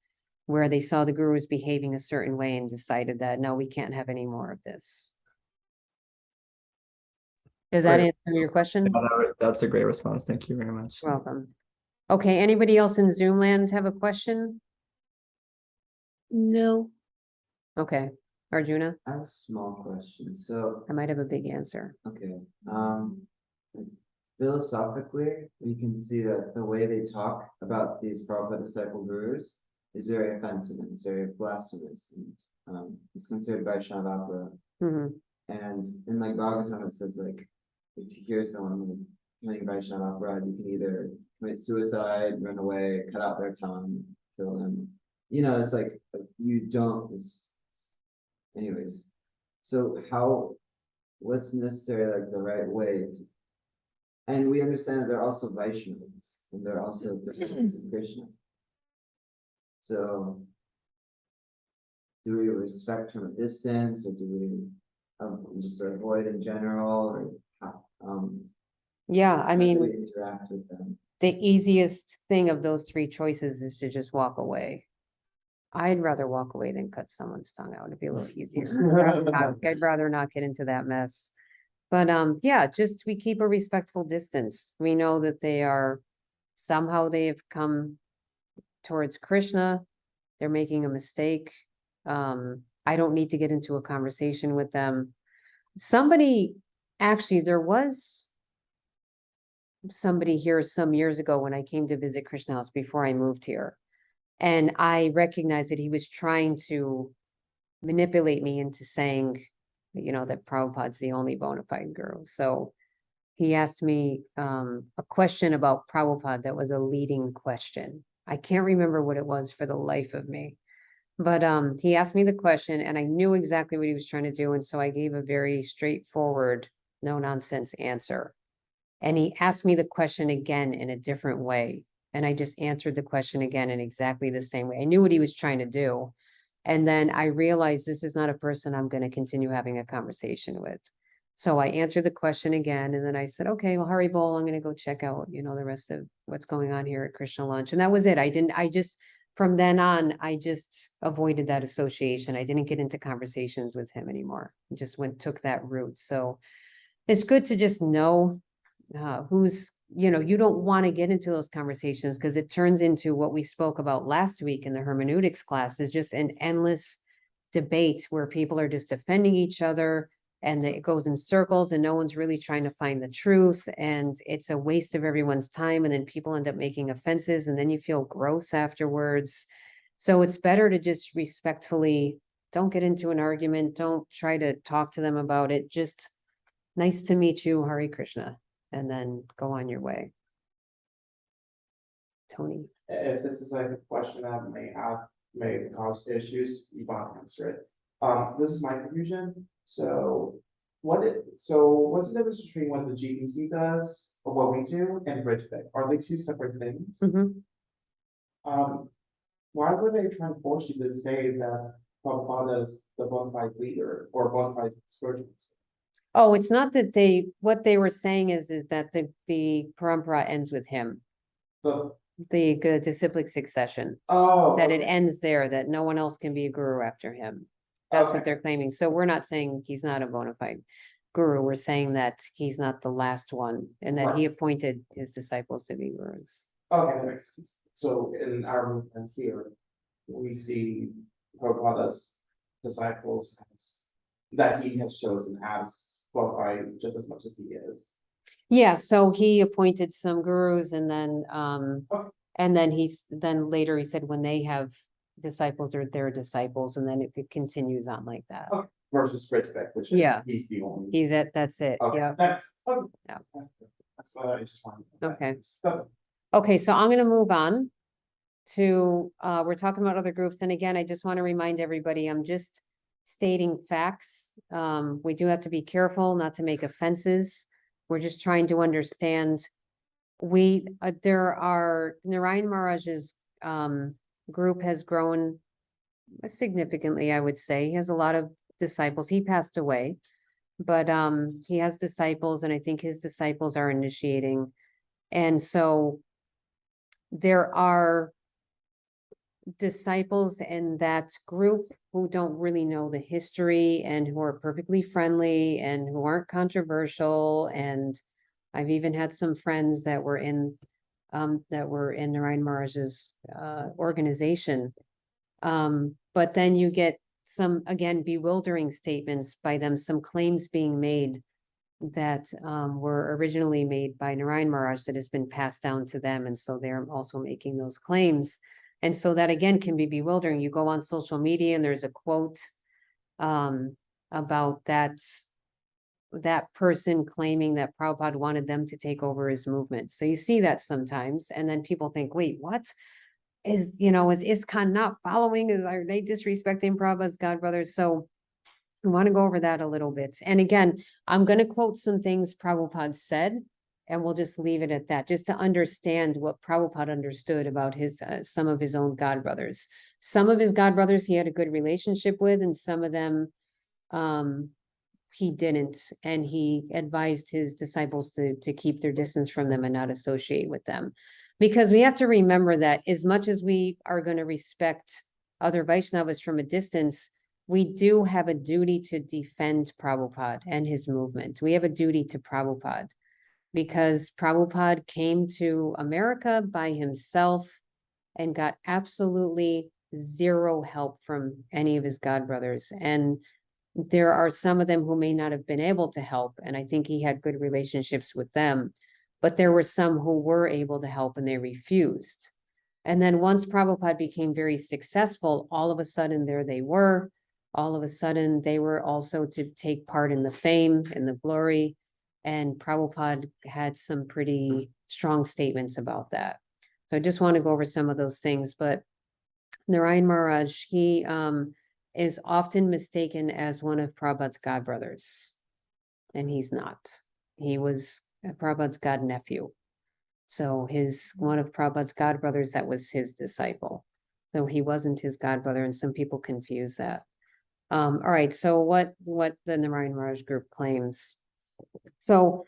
where they saw the gurus behaving a certain way and decided that, no, we can't have any more of this. Does that Great. answer your question? That's a great response. Thank you very much. Welcome. Okay, anybody else in Zoom land have a question? No. Okay, Arjuna, I have a small question. So, I might have a big answer. okay, philosophically, we can see that the way they talk about these Prabhupada disciple gurus is very offensive and it's very blasphemous, and it's considered Vaishnava opera. Mhm. And in like Bhagavatam, it says like, if you hear someone committing Vaishnava opera, you can either commit suicide, run away, cut out their tongue, kill them. It's like you don't. Anyways, so what's necessary, like the right way to, and we understand that they're also Vaishnavas and they're also disciples of Krishna. So do we respect from a distance, or do we just avoid in general, or Yeah, I how do mean, we interact with them? the easiest thing of those three choices is to just walk away. I'd rather walk away than cut someone's tongue out. It'd be a little easier. I'd rather not get into that mess. But yeah, just we keep a respectful distance. We know that somehow they have come towards Krishna. They're making a mistake. I don't need to get into a conversation with them. There was somebody here some years ago when I came to visit Krishna House before I moved here. And I recognized that he was trying to manipulate me into saying, that Prabhupada's the only bona fide guru. So he asked me a question about Prabhupada that was a leading question. I can't remember what it was for the life of me. But he asked me the question and I knew exactly what he was trying to do. And so I gave a very straightforward, no nonsense answer. And he asked me the question again in a different way. And I just answered the question again in exactly the same way. I knew what he was trying to do. And then I realized this is not a person I'm going to continue having a conversation with. So I answered the question again. And then I said, okay, well, Haribol, I'm going to go check out, the rest of what's going on here at Krishna Lunch. And that was it. I just from then on, I just avoided that association. I didn't get into conversations with him anymore. Just took that route. So it's good to just know who's, you don't want to get into those conversations because it turns into what we spoke about last week in the hermeneutics class, is just an endless debate where people are just defending each other, and it goes in circles and no one's really trying to find the truth, and it's a waste of everyone's time, and then people end up making offenses and then you feel gross afterwards. So it's better to just respectfully, don't get into an argument, don't try to talk to them about it, just nice to meet you, Hare Krishna, and then go on your way. Tony? If this is like a question that may cause issues, you want to answer it. This is my confusion. So what's the difference between what the GPC does or what we do and Ridgefic? Are they two separate things? Mhm. Why would they try and force you to say that Prabhupada is the bona fide leader or bona fide spiritual? Oh, it's not that what they were saying is that the parampara ends with him, The, the disciplic succession, oh. that it okay. ends there, that no one else can be a guru after him. That's what Okay. they're claiming. So we're not saying he's not a bona fide guru. We're saying that he's not the last one, and that he Right. appointed his disciples to be gurus. Okay, that makes sense. So in our movement here, we see Prabhupada's disciples that he has chosen as qualified just as much as he is. Yeah, so he appointed some gurus, and then Okay. and then later he said when they have disciples, they're their disciples, and then it continues on like that. Okay. Versus Ridgefic, which is Yeah. he's the only. That's it. Okay, Yeah. okay. Yeah. That's what I just wanted. to know. Okay. That's all. Okay, so I'm gonna move on to, we're talking about other groups, and again, I just want to remind everybody, I'm just stating facts. We do have to be careful not to make offenses. We're just trying to understand. There are, Narayan Maharaj's, group has grown significantly, I would say. He has a lot of disciples. He passed away, but, he has disciples, and I think his disciples are initiating. And so there are disciples in that group who don't really know the history and who are perfectly friendly and who aren't controversial. And I've even had some friends that were in Narayan Maharaj's organization. But then you get some, again, bewildering statements by them, some claims being made that were originally made by Narayan Maharaj that has been passed down to them. And so they're also making those claims. And so that again can be bewildering. You go on social media and there's a quote about that person claiming that Prabhupada wanted them to take over his movement. So you see that sometimes, and then people think, wait, what? Is ISKCON not following? Are they disrespecting Prabhupada's godbrothers? So I want to go over that a little bit. And again, I'm going to quote some things Prabhupada said, and we'll just leave it at that, just to understand what Prabhupada understood about his some of his own godbrothers. Some of his godbrothers he had a good relationship with, and some of them he didn't. And he advised his disciples to keep their distance from them and not associate with them. Because we have to remember that as much as we are going to respect other Vaishnavas from a distance, we do have a duty to defend Prabhupada and his movement. We have a duty to Prabhupada because Prabhupada came to America by himself and got absolutely zero help from any of his godbrothers. And there are some of them who may not have been able to help. And I think he had good relationships with them, but there were some who were able to help and they refused. And then once Prabhupada became very successful, all of a sudden there they were. All of a sudden they were also to take part in the fame and the glory. And Prabhupada had some pretty strong statements about that. So I just want to go over some of those things, but Narayan Maharaj, he is often mistaken as one of Prabhupada's godbrothers. And he's not. He was Prabhupada's god nephew. So one of Prabhupada's godbrothers, that was his disciple. So he wasn't his godbrother, and some people confuse that. All right, so what the Narayan Maharaj group claims. So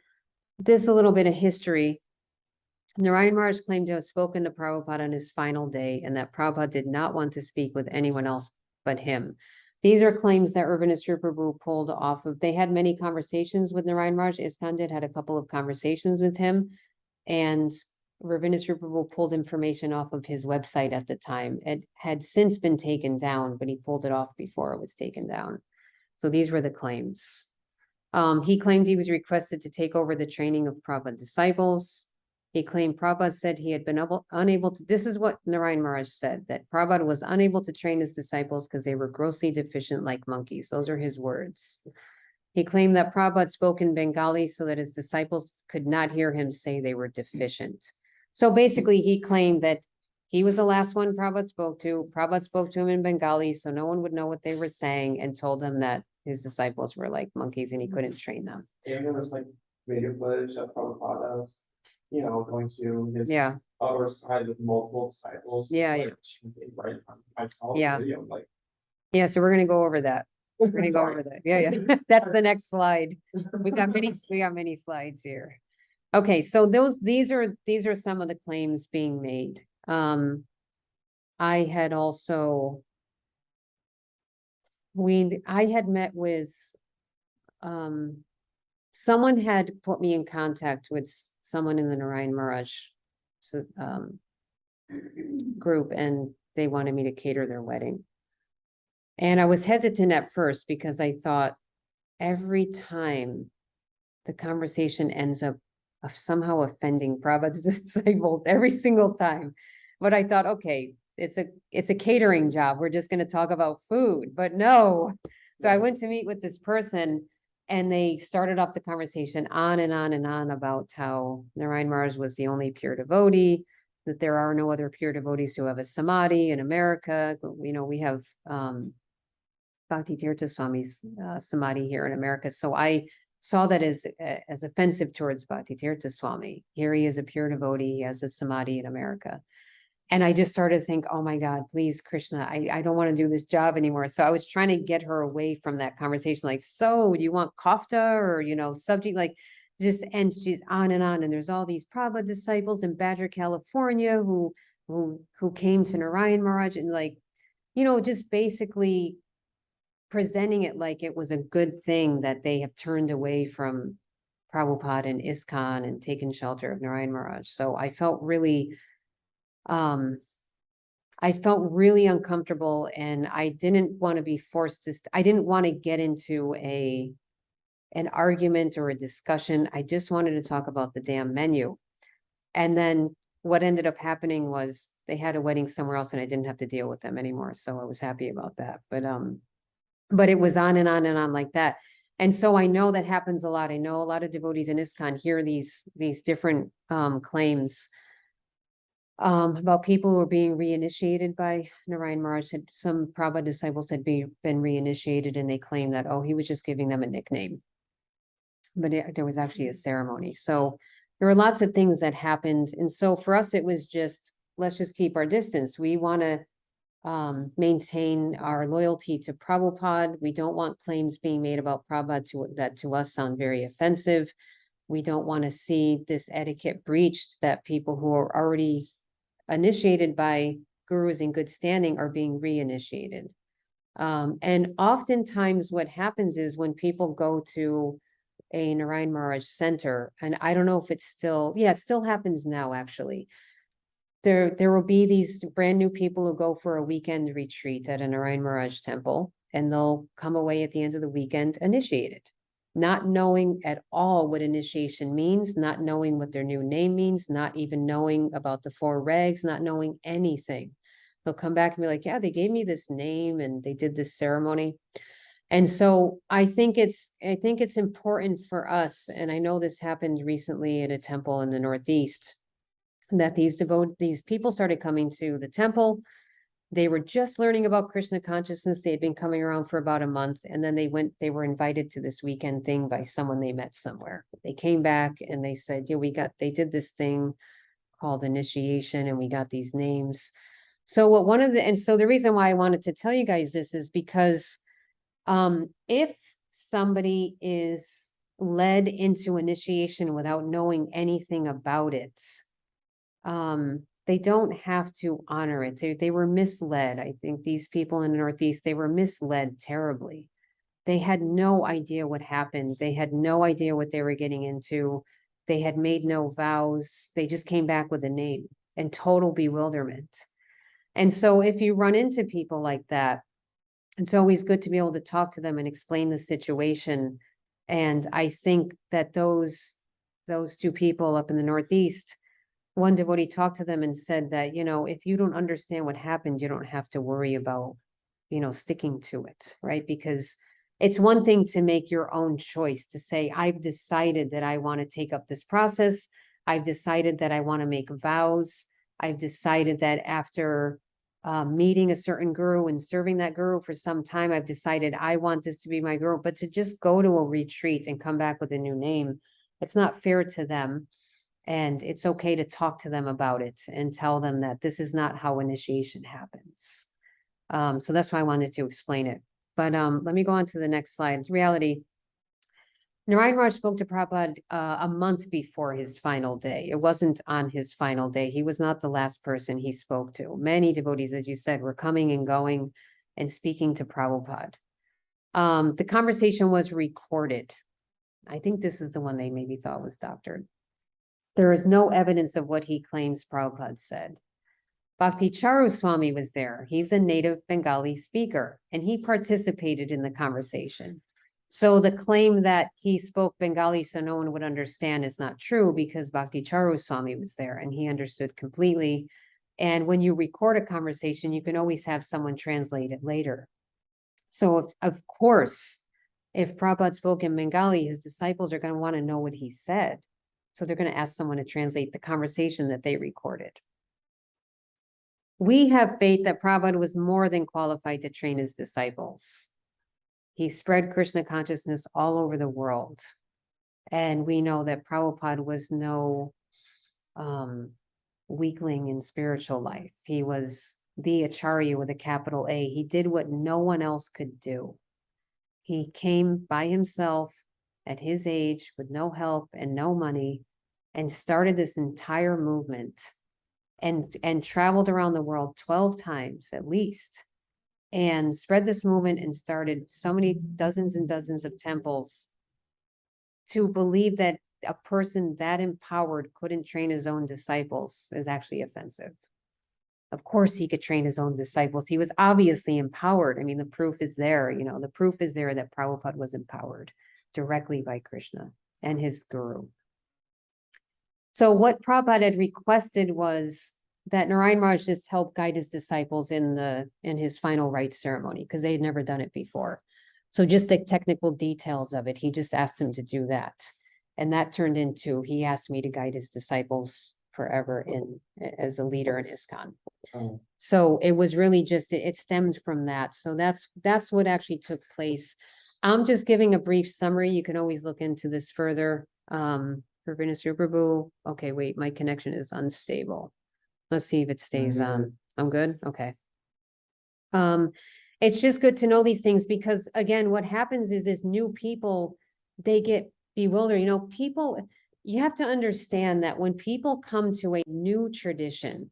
this a little bit of history. Narayan Maharaj claimed to have spoken to Prabhupada on his final day and that Prabhupada did not want to speak with anyone else but him. These are claims that Urbanist Prabhu pulled off of, they had many conversations with Narayan Maharaj. ISKCON did, had a couple of conversations with him. And Ravindranath Prabhu pulled information off of his website at the time. It had since been taken down, but he pulled it off before it was taken down. So these were the claims. He claimed he was requested to take over the training of Prabhupada disciples. He claimed Prabhupada said he had been unable to, this is what Narayan Maharaj said, that Prabhupada was unable to train his disciples because they were grossly deficient like monkeys. Those are his words. He claimed that Prabhupada spoke in Bengali so that his disciples could not hear him say they were deficient. So basically, he claimed that he was the last one Prabhupada spoke to. Prabhupada spoke to him in Bengali, so no one would know what they were saying, and told him that his disciples were like monkeys and he couldn't train them. And there was like video footage of Prabhupada, going to his. Yeah. Other side with multiple disciples. Yeah, like, yeah. chanting right in front. I saw the Yeah. video, like. Yeah, so we're gonna go over that. We're gonna go Sorry. over that. Yeah, yeah. That's the next slide. We got many slides here. Okay, so these are some of the claims being made. I had also. I had met with, someone had put me in contact with someone in the Narayan Maharaj. Group, and they wanted me to cater their wedding. And I was hesitant at first because I thought every time the conversation ends up of somehow offending Prabhupada's disciples every single time. But I thought, okay, it's a catering job. We're just going to talk about food, but no. So I went to meet with this person and they started off the conversation on and on and on about how Narayan Maharaj was the only pure devotee, that there are no other pure devotees who have a samadhi in America. We have Bhakti Tirtha Swami's samadhi here in America. So I saw that as offensive towards Bhakti Tirtha Swami. Here he is a pure devotee, he has a samadhi in America. And I just started to think, oh my God, please, Krishna, I don't want to do this job anymore. So I was trying to get her away from that conversation. Like, so do you want kofta or, subject, like just, and she's on. And there's all these Prabhupada disciples in Badger, California, who came to Narayan Maharaj and just basically presenting it like it was a good thing that they have turned away from Prabhupada and ISKCON and taken shelter of Narayan Maharaj. So I felt really uncomfortable, and I didn't want to be forced to, I didn't want to get into an argument or a discussion. I just wanted to talk about the damn menu. And then what ended up happening was they had a wedding somewhere else and I didn't have to deal with them anymore. So I was happy about that. But it was on and on and on like that. And so I know that happens a lot. I know a lot of devotees in ISKCON hear these different claims about people who are being reinitiated by Narayan Maharaj. Some Prabhupada disciples had been reinitiated and they claim that, oh, he was just giving them a nickname. But there was actually a ceremony. So there were lots of things that happened. And so for us, it was just, let's just keep our distance. We want to maintain our loyalty to Prabhupada. We don't want claims being made about Prabhupada that to us sound very offensive. We don't want to see this etiquette breached, that people who are already initiated by gurus in good standing are being reinitiated. And oftentimes what happens is when people go to a Narayan Maharaj center, and I don't know if it's still, it still happens now actually. There will be these brand new people who go for a weekend retreat at a Narayan Maharaj temple, and they'll come away at the end of the weekend initiated, not knowing at all what initiation means, not knowing what their new name means, not even knowing about the 4 regs, not knowing anything. They'll come back and be like, yeah, they gave me this name and they did this ceremony. And so I think it's important for us, and I know this happened recently at a temple in the Northeast, that these people started coming to the temple. They were just learning about Krishna consciousness. They had been coming around for about a month, and then they were invited to this weekend thing by someone they met somewhere. They came back and they said, yeah, they did this thing called initiation and we got these names. So so the reason why I wanted to tell you guys this is because if somebody is led into initiation without knowing anything about it, they don't have to honor it. They were misled. I think these people in the Northeast, they were misled terribly. They had no idea what happened. They had no idea what they were getting into. They had made no vows. They just came back with a name and total bewilderment. And so if you run into people like that, it's always good to be able to talk to them and explain the situation. And I think that those two people up in the Northeast, one devotee talked to them and said that, if you don't understand what happened, you don't have to worry about, sticking to it, right? Because it's one thing to make your own choice, to say, I've decided that I want to take up this process. I've decided that I want to make vows. I've decided that after meeting a certain guru and serving that guru for some time, I've decided I want this to be my guru. But to just go to a retreat and come back with a new name, it's not fair to them. And it's okay to talk to them about it and tell them that this is not how initiation happens. So that's why I wanted to explain it. But let me go on to the next slide. It's reality. Narayan Raj spoke to Prabhupada a month before his final day. It wasn't on his final day. He was not the last person he spoke to. Many devotees, as you said, were coming and going and speaking to Prabhupada. The conversation was recorded. I think this is the one they maybe thought was doctored. There is no evidence of what he claims Prabhupada said. Bhakti Charu Swami was there. He's a native Bengali speaker, and he participated in the conversation. So the claim that he spoke Bengali so no one would understand is not true, because Bhakti Charu Swami was there and he understood completely. And when you record a conversation, you can always have someone translate it later. So of course, if Prabhupada spoke in Bengali, his disciples are going to want to know what he said. So they're going to ask someone to translate the conversation that they recorded. We have faith that Prabhupada was more than qualified to train his disciples. He spread Krishna consciousness all over the world. And we know that Prabhupada was no weakling in spiritual life. He was the Acharya with a capital A. He did what no one else could do. He came by himself at his age with no help and no money and started this entire movement and traveled around the world 12 times at least and spread this movement and started so many dozens and dozens of temples. To believe that a person that empowered couldn't train his own disciples is actually offensive. Of course he could train his own disciples. He was obviously empowered. I mean, the proof is there, the proof is there that Prabhupada was empowered directly by Krishna and his guru. So what Prabhupada had requested was that Narayan Raj just help guide his disciples in his final rites ceremony, because they had never done it before. So just the technical details of it, he just asked him to do that. And that turned into, he asked me to guide his disciples forever as a leader in ISKCON. Oh. So it was really just, it stemmed from that. So that's what actually took place. I'm just giving a brief summary. You can always look into this further. Prabhu. Okay, wait, my connection is unstable. Let's see if it stays on. I'm good. Okay. It's just good to know these things, because again, what happens is new people, they get bewildered. People, you have to understand that when people come to a new tradition,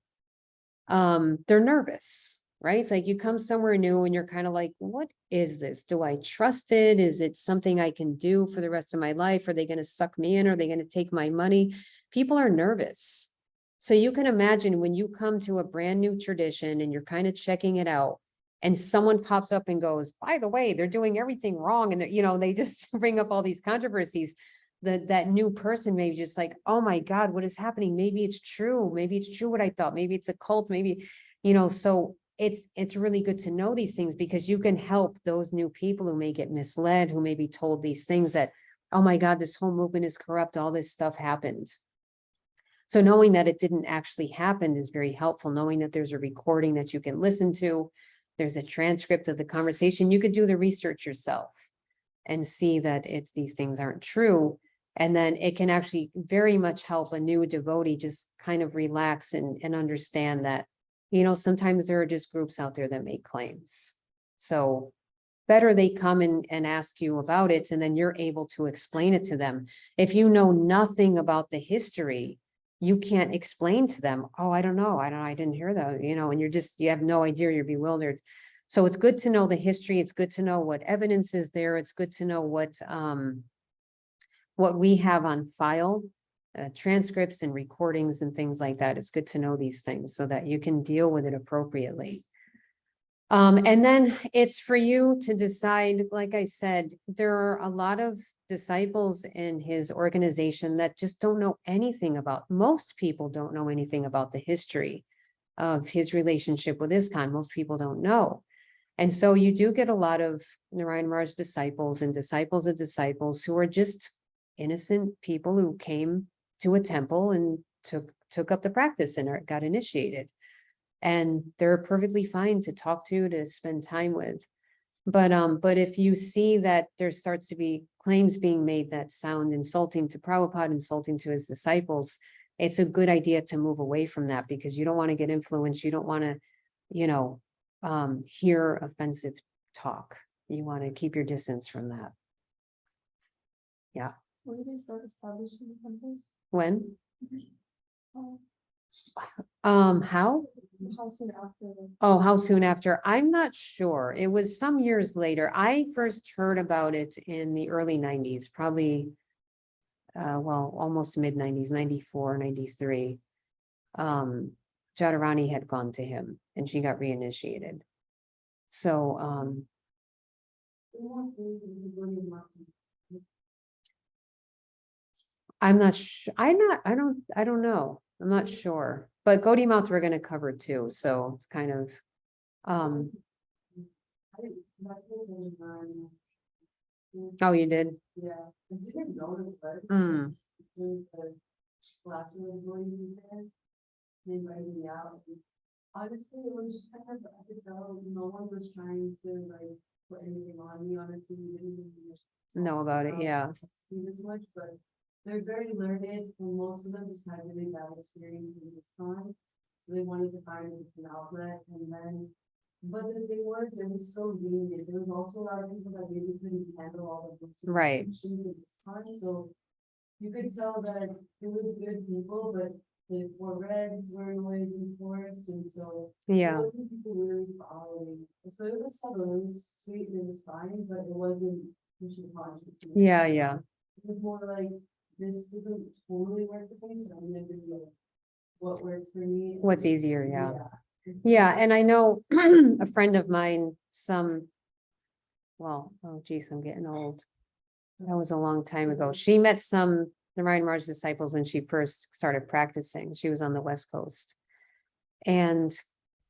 they're nervous, right? It's like you come somewhere new and you're kind of like, what is this? Do I trust it? Is it something I can do for the rest of my life? Are they going to suck me in? Are they going to take my money? People are nervous. So you can imagine when you come to a brand new tradition and you're kind of checking it out, and someone pops up and goes, by the way, they're doing everything wrong. And they just bring up all these controversies. That new person may be just like, oh my God, what is happening? Maybe it's true. Maybe it's true what I thought. Maybe it's a cult. Maybe, so it's really good to know these things, because you can help those new people who may get misled, who may be told these things that, oh my God, this whole movement is corrupt. All this stuff happened. So knowing that it didn't actually happen is very helpful. Knowing that there's a recording that you can listen to, there's a transcript of the conversation. You could do the research yourself and see that these things aren't true. And then it can actually very much help a new devotee just kind of relax and understand that, sometimes there are just groups out there that make claims. So better they come and ask you about it, and then you're able to explain it to them. If you know nothing about the history, you can't explain to them, oh, I don't know, I didn't hear that, and you have no idea, you're bewildered. So it's good to know the history, it's good to know what evidence is there, it's good to know what we have on file, transcripts and recordings and things like that. It's good to know these things so that you can deal with it appropriately. And then it's for you to decide, like I said, there are a lot of disciples in his organization that just don't know anything about, most people don't know anything about the history of his relationship with ISKCON. Most people don't know. And so you do get a lot of Narayan Raj disciples and disciples of disciples who are just innocent people who came to a temple and took up the practice and got initiated. And they're perfectly fine to talk to spend time with. But if you see that there starts to be claims being made that sound insulting to Prabhupada, insulting to his disciples, it's a good idea to move away from that, because you don't want to get influenced. You don't want to, hear offensive talk. You want to keep your distance from that. Yeah. When did they start establishing the temples? When? Oh, How? how soon after? Oh, how soon after? I'm not sure. It was some years later. I first heard about it in the early 90s, probably, almost mid 90s, 94, 93. Jadharani had gone to him and she got reinitiated. So, I'm not I don't know. I'm not sure, but Gaudiya Math we're gonna cover too, so it's kind of, oh, you did? Yeah, I didn't know the first. Mm. They invited me out. Honestly, it was just kind of, I could tell, no one was trying to like put anything on me, honestly, we didn't even Know about it, yeah. speak as much, but they're very learned, and most of them just had really bad experiences in this time. So they wanted to find a different outlet, and then, but the thing was, it was so lenient. There was also a lot of people that maybe couldn't handle all the books. Right. In this time, so you could tell that it was good people, but the four reds were always enforced, and so. Yeah, It wasn't people really following, so it was subtle, it was sweet, and it was fine, but it wasn't pushing conscious. yeah, yeah. It was more like, this didn't totally work for me, so I'm gonna do like what worked for me. What's easier, yeah. Yeah, and I know a friend of mine, oh geez, I'm getting old. That was a long time ago. She met some Narayan Raj disciples when she first started practicing. She was on the West Coast. And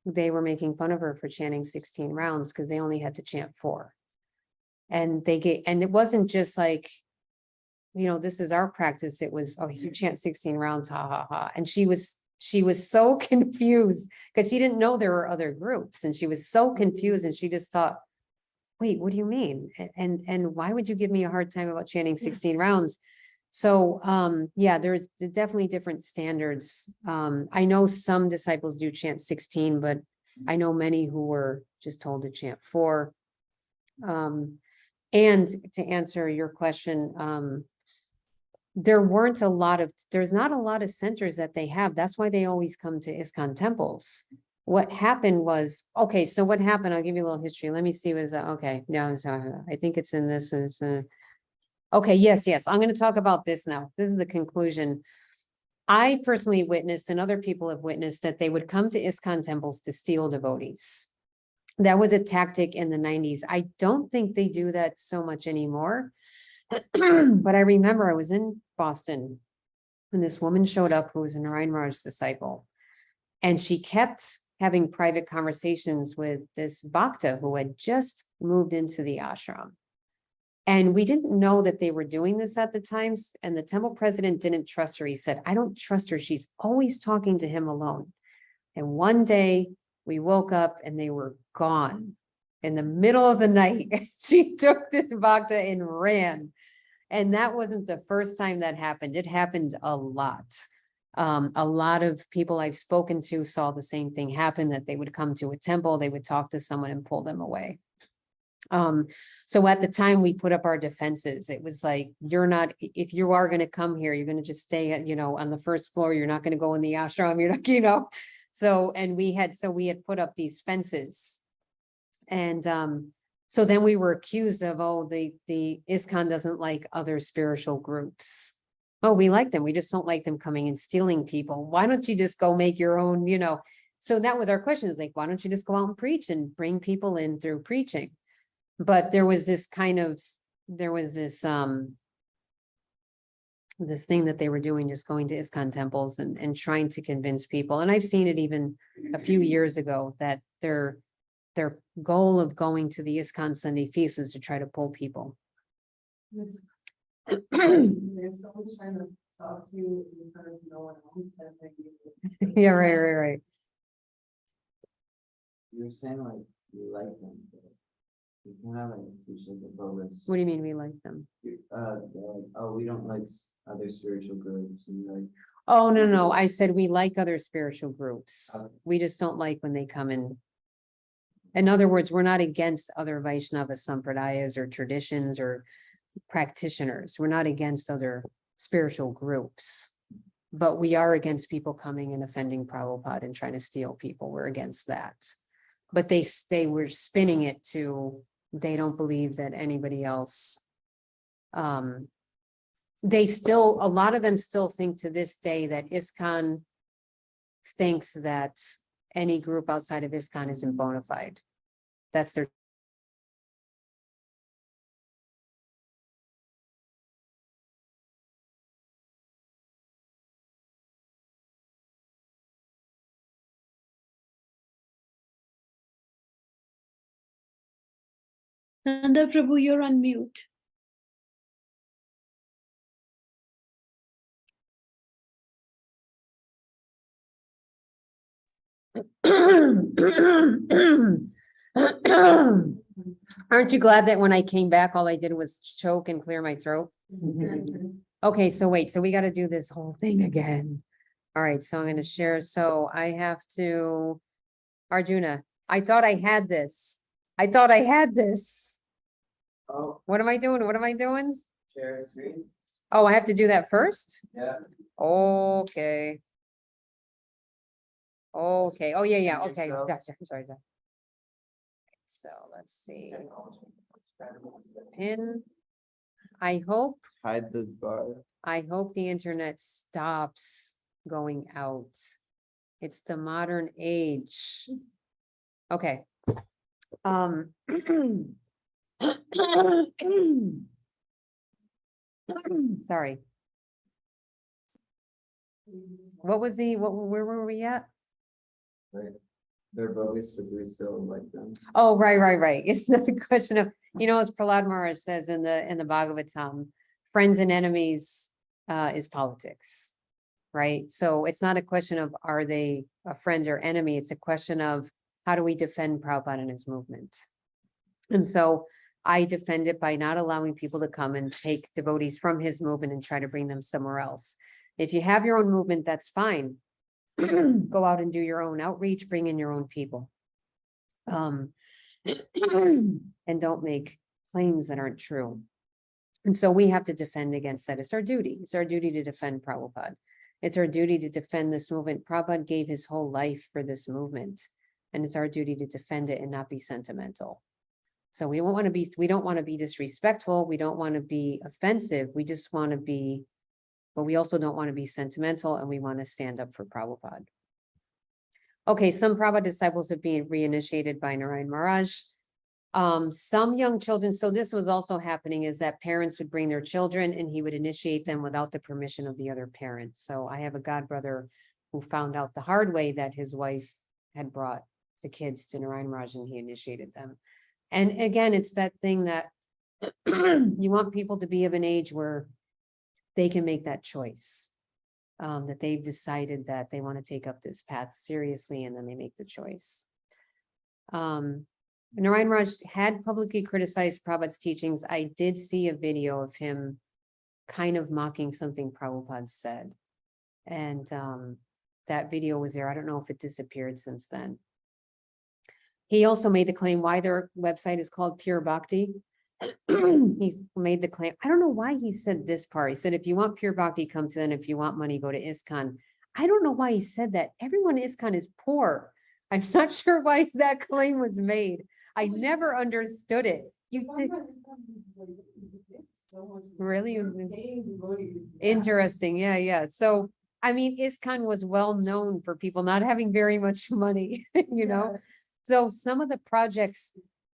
they were making fun of her for chanting 16 rounds because they only had to chant 4. And it wasn't just like, this is our practice. It was, oh, you chant 16 rounds, ha ha ha. And she was so confused because she didn't know there were other groups, and she was so confused, and she just thought, wait, what do you mean? And why would you give me a hard time about chanting 16 rounds? So, yeah, there's definitely different standards. I know some disciples do chant 16, but I know many who were just told to chant 4. And to answer your question, there's not a lot of centers that they have. That's why they always come to ISKCON temples. What happened was, okay, so what happened? I'll give you a little history. Let me see, okay, no, so I think it's in this, okay, yes, I'm going to talk about this now. This is the conclusion. I personally witnessed, and other people have witnessed, that they would come to ISKCON temples to steal devotees. That was a tactic in the 90s. I don't think they do that so much anymore. But I remember I was in Boston and this woman showed up who was a Narayan Raj disciple. And she kept having private conversations with this bhakta who had just moved into the ashram. And we didn't know that they were doing this at the time. And the temple president didn't trust her. He said, I don't trust her. She's always talking to him alone. And one day we woke up and they were gone. In the middle of the night, she took this bhakta and ran. And that wasn't the first time that happened. It happened a lot. A lot of people I've spoken to saw the same thing happen, that they would come to a temple, they would talk to someone and pull them away. So at the time we put up our defenses, it was like, you're not, if you are gonna come here, you're gonna just stay at, on the first floor, you're not gonna go in the ashram, you're not, So, and we had put up these fences. And, so then we were accused of, oh, the ISKCON doesn't like other spiritual groups. Oh, we like them, we just don't like them coming and stealing people. Why don't you just go make your own, So that was our question, is like, why don't you just go out and preach and bring people in through preaching? But there was this this thing that they were doing, just going to ISKCON temples and trying to convince people. And I've seen it even a few years ago, that their goal of going to the ISKCON Sunday feast is to try to pull people. If someone's trying to talk to you in front of no one else, then maybe. Yeah, right. You're saying like you like them, but you kind of like teach like the progress. What do you mean we like them? They're like, oh, we don't like other spiritual groups, and you're like, Oh, no, I said we like other spiritual groups. Okay. We just don't like when they come in. In other words, we're not against other Vaishnava sampradayas or traditions or practitioners. We're not against other spiritual groups. But we are against people coming and offending Prabhupada and trying to steal people. We're against that. But they were spinning it to, they don't believe that anybody else. A lot of them still think to this day that ISKCON thinks that any group outside of ISKCON isn't bona fide. That's their. Nanda Prabhu, you're on mute. Aren't you glad that when I came back, all I did was choke and clear my throat? Okay, so wait, so we got to do this whole thing again. All right, so I'm going to share. So I have to, Arjuna, I thought I had this. oh, What am I doing? share screen. Oh, I have to do that first? Yeah. Okay. Oh, yeah, think okay, so. gotcha, sorry. So let's see, pin. I hope Hide the bar. the internet stops going out. It's the modern age. Okay. Sorry. Where were we at? Right. They're bogus, but we still like them. Oh, right. It's not a question of, as Prahlad Maharaj says in the Bhagavatam, friends and enemies is politics, right? So it's not a question of, are they a friend or enemy? It's a question of, how do we defend Prabhupada and his movement? And so I defend it by not allowing people to come and take devotees from his movement and try to bring them somewhere else. If you have your own movement, that's fine. Go out and do your own outreach, bring in your own people. And don't make claims that aren't true. And so we have to defend against that. It's our duty. It's our duty to defend Prabhupada. It's our duty to defend this movement. Prabhupada gave his whole life for this movement. And it's our duty to defend it and not be sentimental. So we don't want to be disrespectful. We don't want to be offensive. We just want to be, but we also don't want to be sentimental, and we want to stand up for Prabhupada. Okay, some Prabhupada disciples are being reinitiated by Narayan Maharaj. Some young children, so this was also happening, is that parents would bring their children and he would initiate them without the permission of the other parent. So I have a godbrother who found out the hard way that his wife had brought the kids to Narayan Maharaj and he initiated them. And again, it's that thing that you want people to be of an age where they can make that choice. That they've decided that they want to take up this path seriously, and then they make the choice. Narayan Maharaj had publicly criticized Prabhupada's teachings. I did see a video of him kind of mocking something Prabhupada said. And that video was there. I don't know if it disappeared since then. He also made the claim why their website is called Pure Bhakti. He's made the claim, I don't know why he said this part. He said, if you want Pure Bhakti, come to them. If you want money, go to ISKCON. I don't know why he said that. Everyone in ISKCON is poor. I'm not sure why that claim was made. I never understood it. You did, really interesting. Yeah, yeah. So, I mean, ISKCON was well known for people not having very much money, you know? So some of the projects,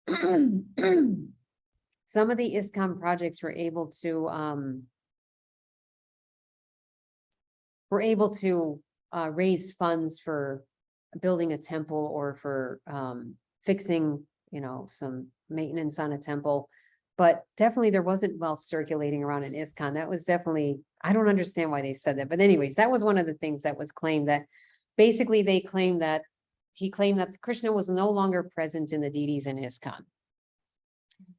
some of the ISKCON projects were able to, raise funds for building a temple or for, fixing, you know, some maintenance on a temple. But definitely there wasn't wealth circulating around in ISKCON. That was definitely, I don't understand why they said that. But anyways, that was one of the things that was claimed, that basically they claimed that he claimed that Krishna was no longer present in the deities in ISKCON.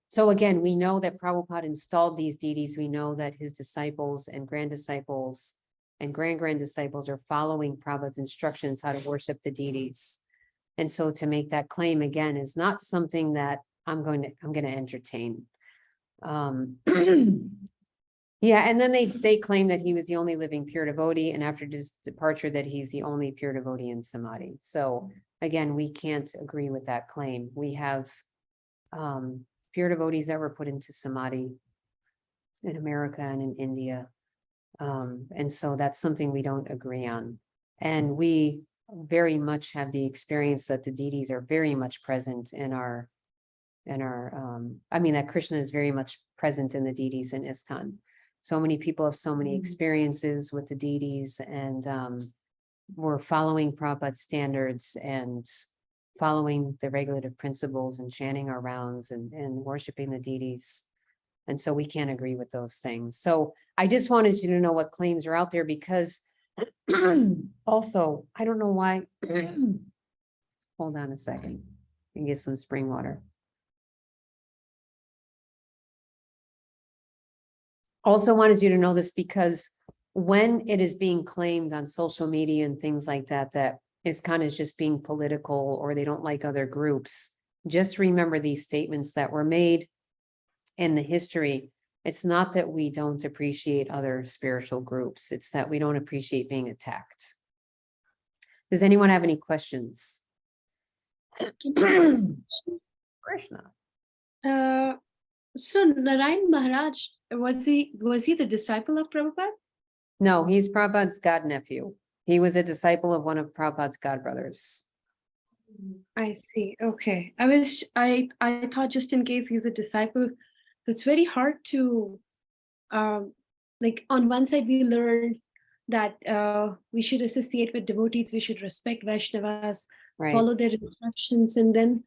So again, we know that Prabhupada installed these deities. We know that his disciples and grand disciples and grand disciples are following Prabhupada's instructions how to worship the deities. And so to make that claim again is not something that I'm going to entertain. Yeah, and then they claim that he was the only living pure devotee, and after his departure that he's the only pure devotee in Samadhi. So again, we can't agree with that claim. We have pure devotees that were put into Samadhi in America and in India. And so that's something we don't agree on. And we very much have the experience that the deities are very much present in our, I mean, that Krishna is very much present in the deities in ISKCON. So many people have so many experiences with the deities, and we're following Prabhupada's standards and following the regulative principles and chanting our rounds and worshiping the deities. And so we can't agree with those things. So I just wanted you to know what claims are out there, because also, I don't know why. Hold on a second and get some spring water. Also wanted you to know this because when it is being claimed on social media and things like that, that ISKCON is just being political or they don't like other groups, just remember these statements that were made in the history. It's not that we don't appreciate other spiritual groups. It's that we don't appreciate being attacked. Does anyone have any questions? Krishna. So Narayan Maharaj, was he the disciple of Prabhupada? No, he's Prabhupada's godnephew. He was a disciple of one of Prabhupada's godbrothers. I see. Okay. I thought just in case he's a disciple, it's very hard to, like on one side we learned that we should associate with devotees, we should respect Vaishnavas, Right. follow their instructions, and then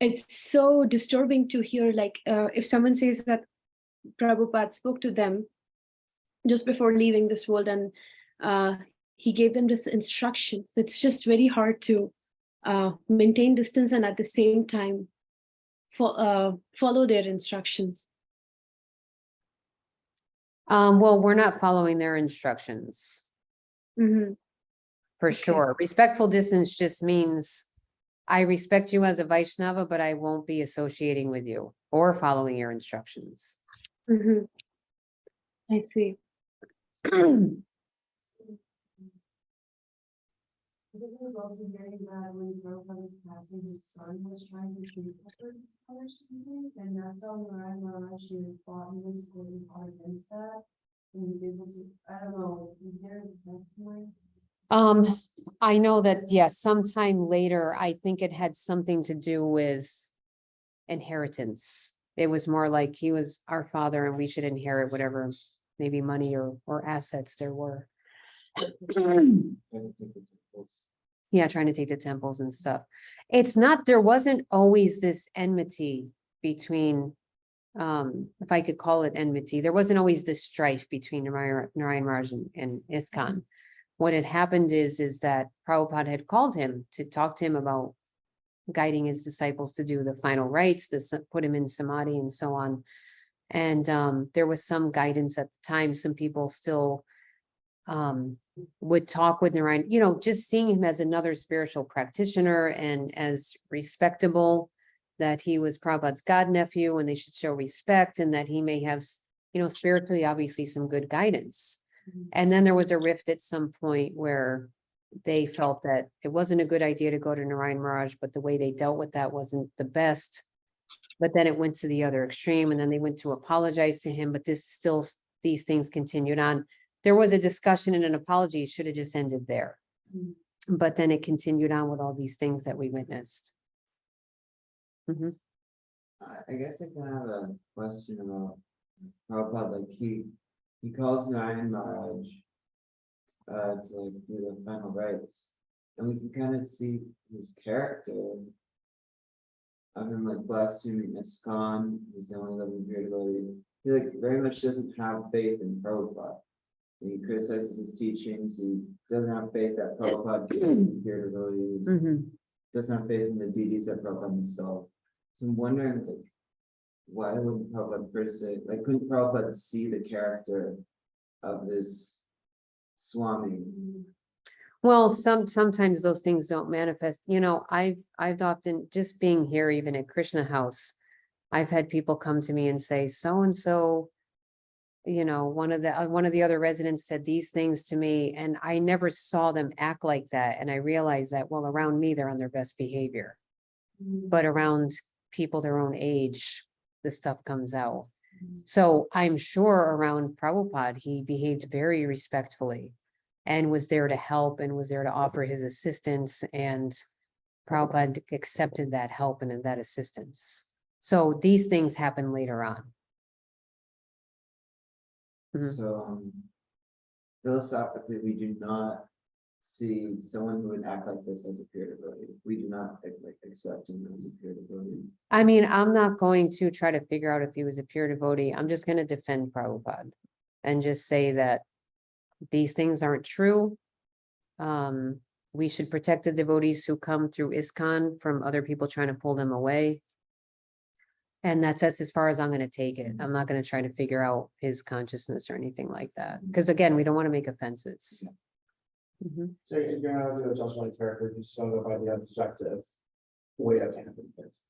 it's so disturbing to hear, like, if someone says that Prabhupada spoke to them just before leaving this world and he gave them this instruction. So it's just very hard to maintain distance and at the same time follow their instructions. Well, we're not following their instructions. Mm-hmm. For Okay. sure. Respectful distance just means I respect you as a Vaishnava, but I won't be associating with you or following your instructions. Mm-hmm. I see. I think it was also very bad when Prabhupada was passing, his son was trying to take efforts or something, and that's how Narayan Maharaj fought, he was going hard against that. And was able to, I don't know, is there a testimony? I know that, yes, sometime later, I think it had something to do with inheritance. It was more like he was our father and we should inherit whatever, maybe money or assets there were. Yeah, trying to take the temples and stuff. It's not, there wasn't always this enmity between, if I could call it enmity, there wasn't always this strife between Narayan Maharaj and ISKCON. What had happened is that Prabhupada had called him to talk to him about guiding his disciples to do the final rites, put him in Samadhi and so on. And there was some guidance at the time. Some people still would talk with Narayan, you know, just seeing him as another spiritual practitioner and as respectable, that he was Prabhupada's godnephew and they should show respect and that he may have, you know, spiritually, obviously some good guidance. And then there was a rift at some point where they felt that it wasn't a good idea to go to Narayan Maharaj, but the way they dealt with that wasn't the best. But then it went to the other extreme and then they went to apologize to him, but these things continued on. There was a discussion and an apology, it should have just ended there. But then it continued on with all these things that we witnessed. Mhm. I guess I kind of have a question about Prabhupada, like he calls Narayan Maharaj to like do the final rites. And we can kind of see his character of him like blaspheming ISKCON, he's the only living pure devotee. He like very much doesn't have faith in Prabhupada. He criticizes his teachings, he doesn't have faith that Prabhupada can be pure devotees, Mhm. doesn't have faith in the deities that Prabhupada installed. So I'm wondering, like, why wouldn't Prabhupada couldn't Prabhupada see the character of this Swami? Well, sometimes those things don't manifest, you know, I've often, just being here, even at Krishna House, I've had people come to me and say, so-and-so, you know, one of the other residents said these things to me, and I never saw them act like that. And I realized that, well, around me, they're on their best behavior. But around people their own age, the stuff comes out. So I'm sure around Prabhupada, he behaved very respectfully and was there to help and was there to offer his assistance, and Prabhupada accepted that help and that assistance. So these things happen later on. Mhm. So philosophically, we do not see someone who would act like this as a pure devotee. We do not like accept him as a pure devotee. I mean, I'm not going to try to figure out if he was a pure devotee. I'm just going to defend Prabhupada and just say that these things aren't true. We should protect the devotees who come through ISKCON from other people trying to pull them away. And that's as far as I'm going to take it. I'm not going to try to figure out his consciousness or anything like that. Because again, we don't want to make offenses. Mhm. So you're not gonna judge my character, you're just gonna go by the objective way of handling things.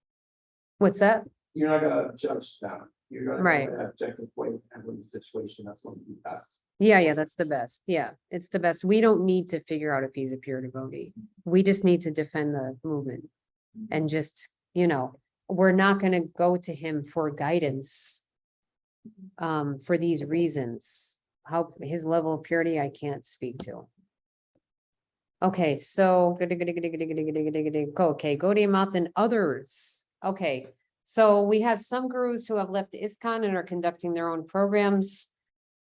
What's that? You're not gonna judge them, you're gonna Right. go by the objective way of handling the situation, that's going to be best. Yeah, that's the best. Yeah, it's the best. We don't need to figure out if he's a pure devotee. We just need to defend the movement. And just, you know, we're not gonna go to him for guidance. For these reasons, how his level of purity, I can't speak to. Okay, so. Okay, Gaudiya Math and others. Okay, so we have some gurus who have left ISKCON and are conducting their own programs.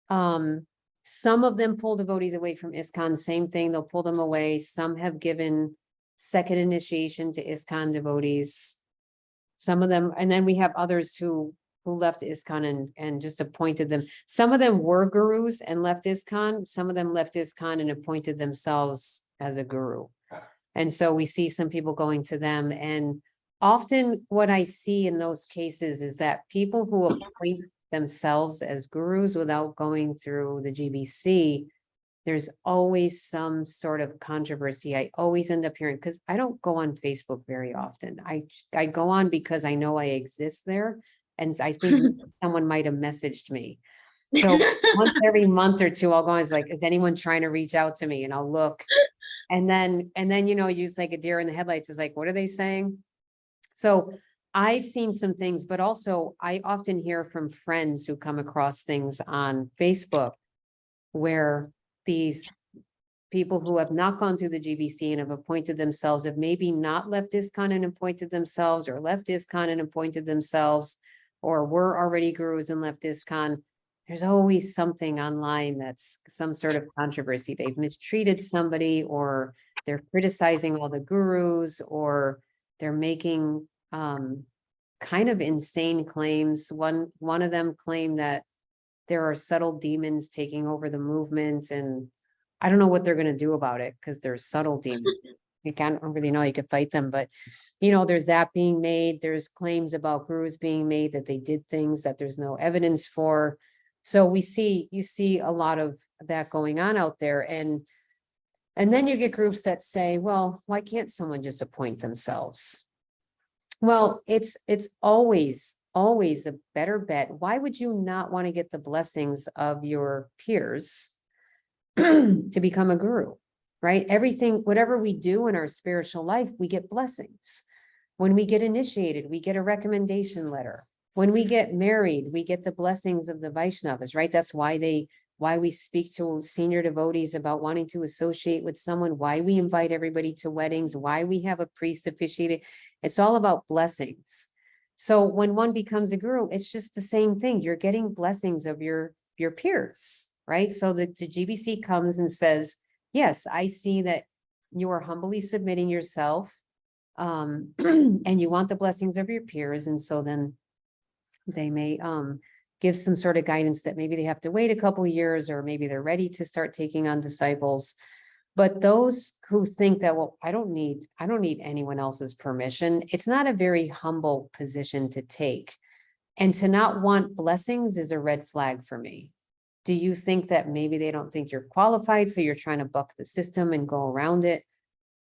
Some of them pull devotees away from ISKCON, same thing, they'll pull them away. Some have given second initiation to ISKCON devotees. Some of them, and then we have others who left ISKCON and just appointed them. Some of them were gurus and left ISKCON. Some of them left ISKCON and appointed themselves as a guru. And so we see some people going to them. And often what I see in those cases is that people who appoint themselves as gurus without going through the GBC, there's always some sort of controversy. I always end up hearing, because I don't go on Facebook very often. I go on because I know I exist there. And I think someone might have messaged me. So once every month or two, I'll go, it's like, is anyone trying to reach out to me? And I'll look. And then, you know, you just like a deer in the headlights is like, what are they saying? So I've seen some things, but also I often hear from friends who come across things on Facebook where these people who have not gone through the GBC and have appointed themselves, have maybe not left ISKCON and appointed themselves, or left ISKCON and appointed themselves, or were already gurus and left ISKCON. There's always something online that's some sort of controversy. They've mistreated somebody, or they're criticizing all the gurus, or they're making kind of insane claims. One of them claimed that there are subtle demons taking over the movement, and I don't know what they're gonna do about it, because they're subtle demons. You can't really know you could fight them, but you know, there's that being made. There's claims about gurus being made that they did things that there's no evidence for. So you see a lot of that going on out there, and then you get groups that say, well, why can't someone just appoint themselves? Well, it's always a better bet. Why would you not want to get the blessings of your peers to become a guru, right? Everything, whatever we do in our spiritual life, we get blessings. When we get initiated, we get a recommendation letter. When we get married, we get the blessings of the Vaishnavas, right? That's why we speak to senior devotees about wanting to associate with someone, why we invite everybody to weddings, why we have a priest officiating. It's all about blessings. So when one becomes a guru, it's just the same thing. You're getting blessings of your peers, right? So the GBC comes and says, yes, I see that you are humbly submitting yourself, and you want the blessings of your peers. And so then they may give some sort of guidance that maybe they have to wait a couple years, or maybe they're ready to start taking on disciples. But those who think that, well, I don't need anyone else's permission, it's not a very humble position to take. And to not want blessings is a red flag for me. Do you think that maybe they don't think you're qualified, so you're trying to buck the system and go around it?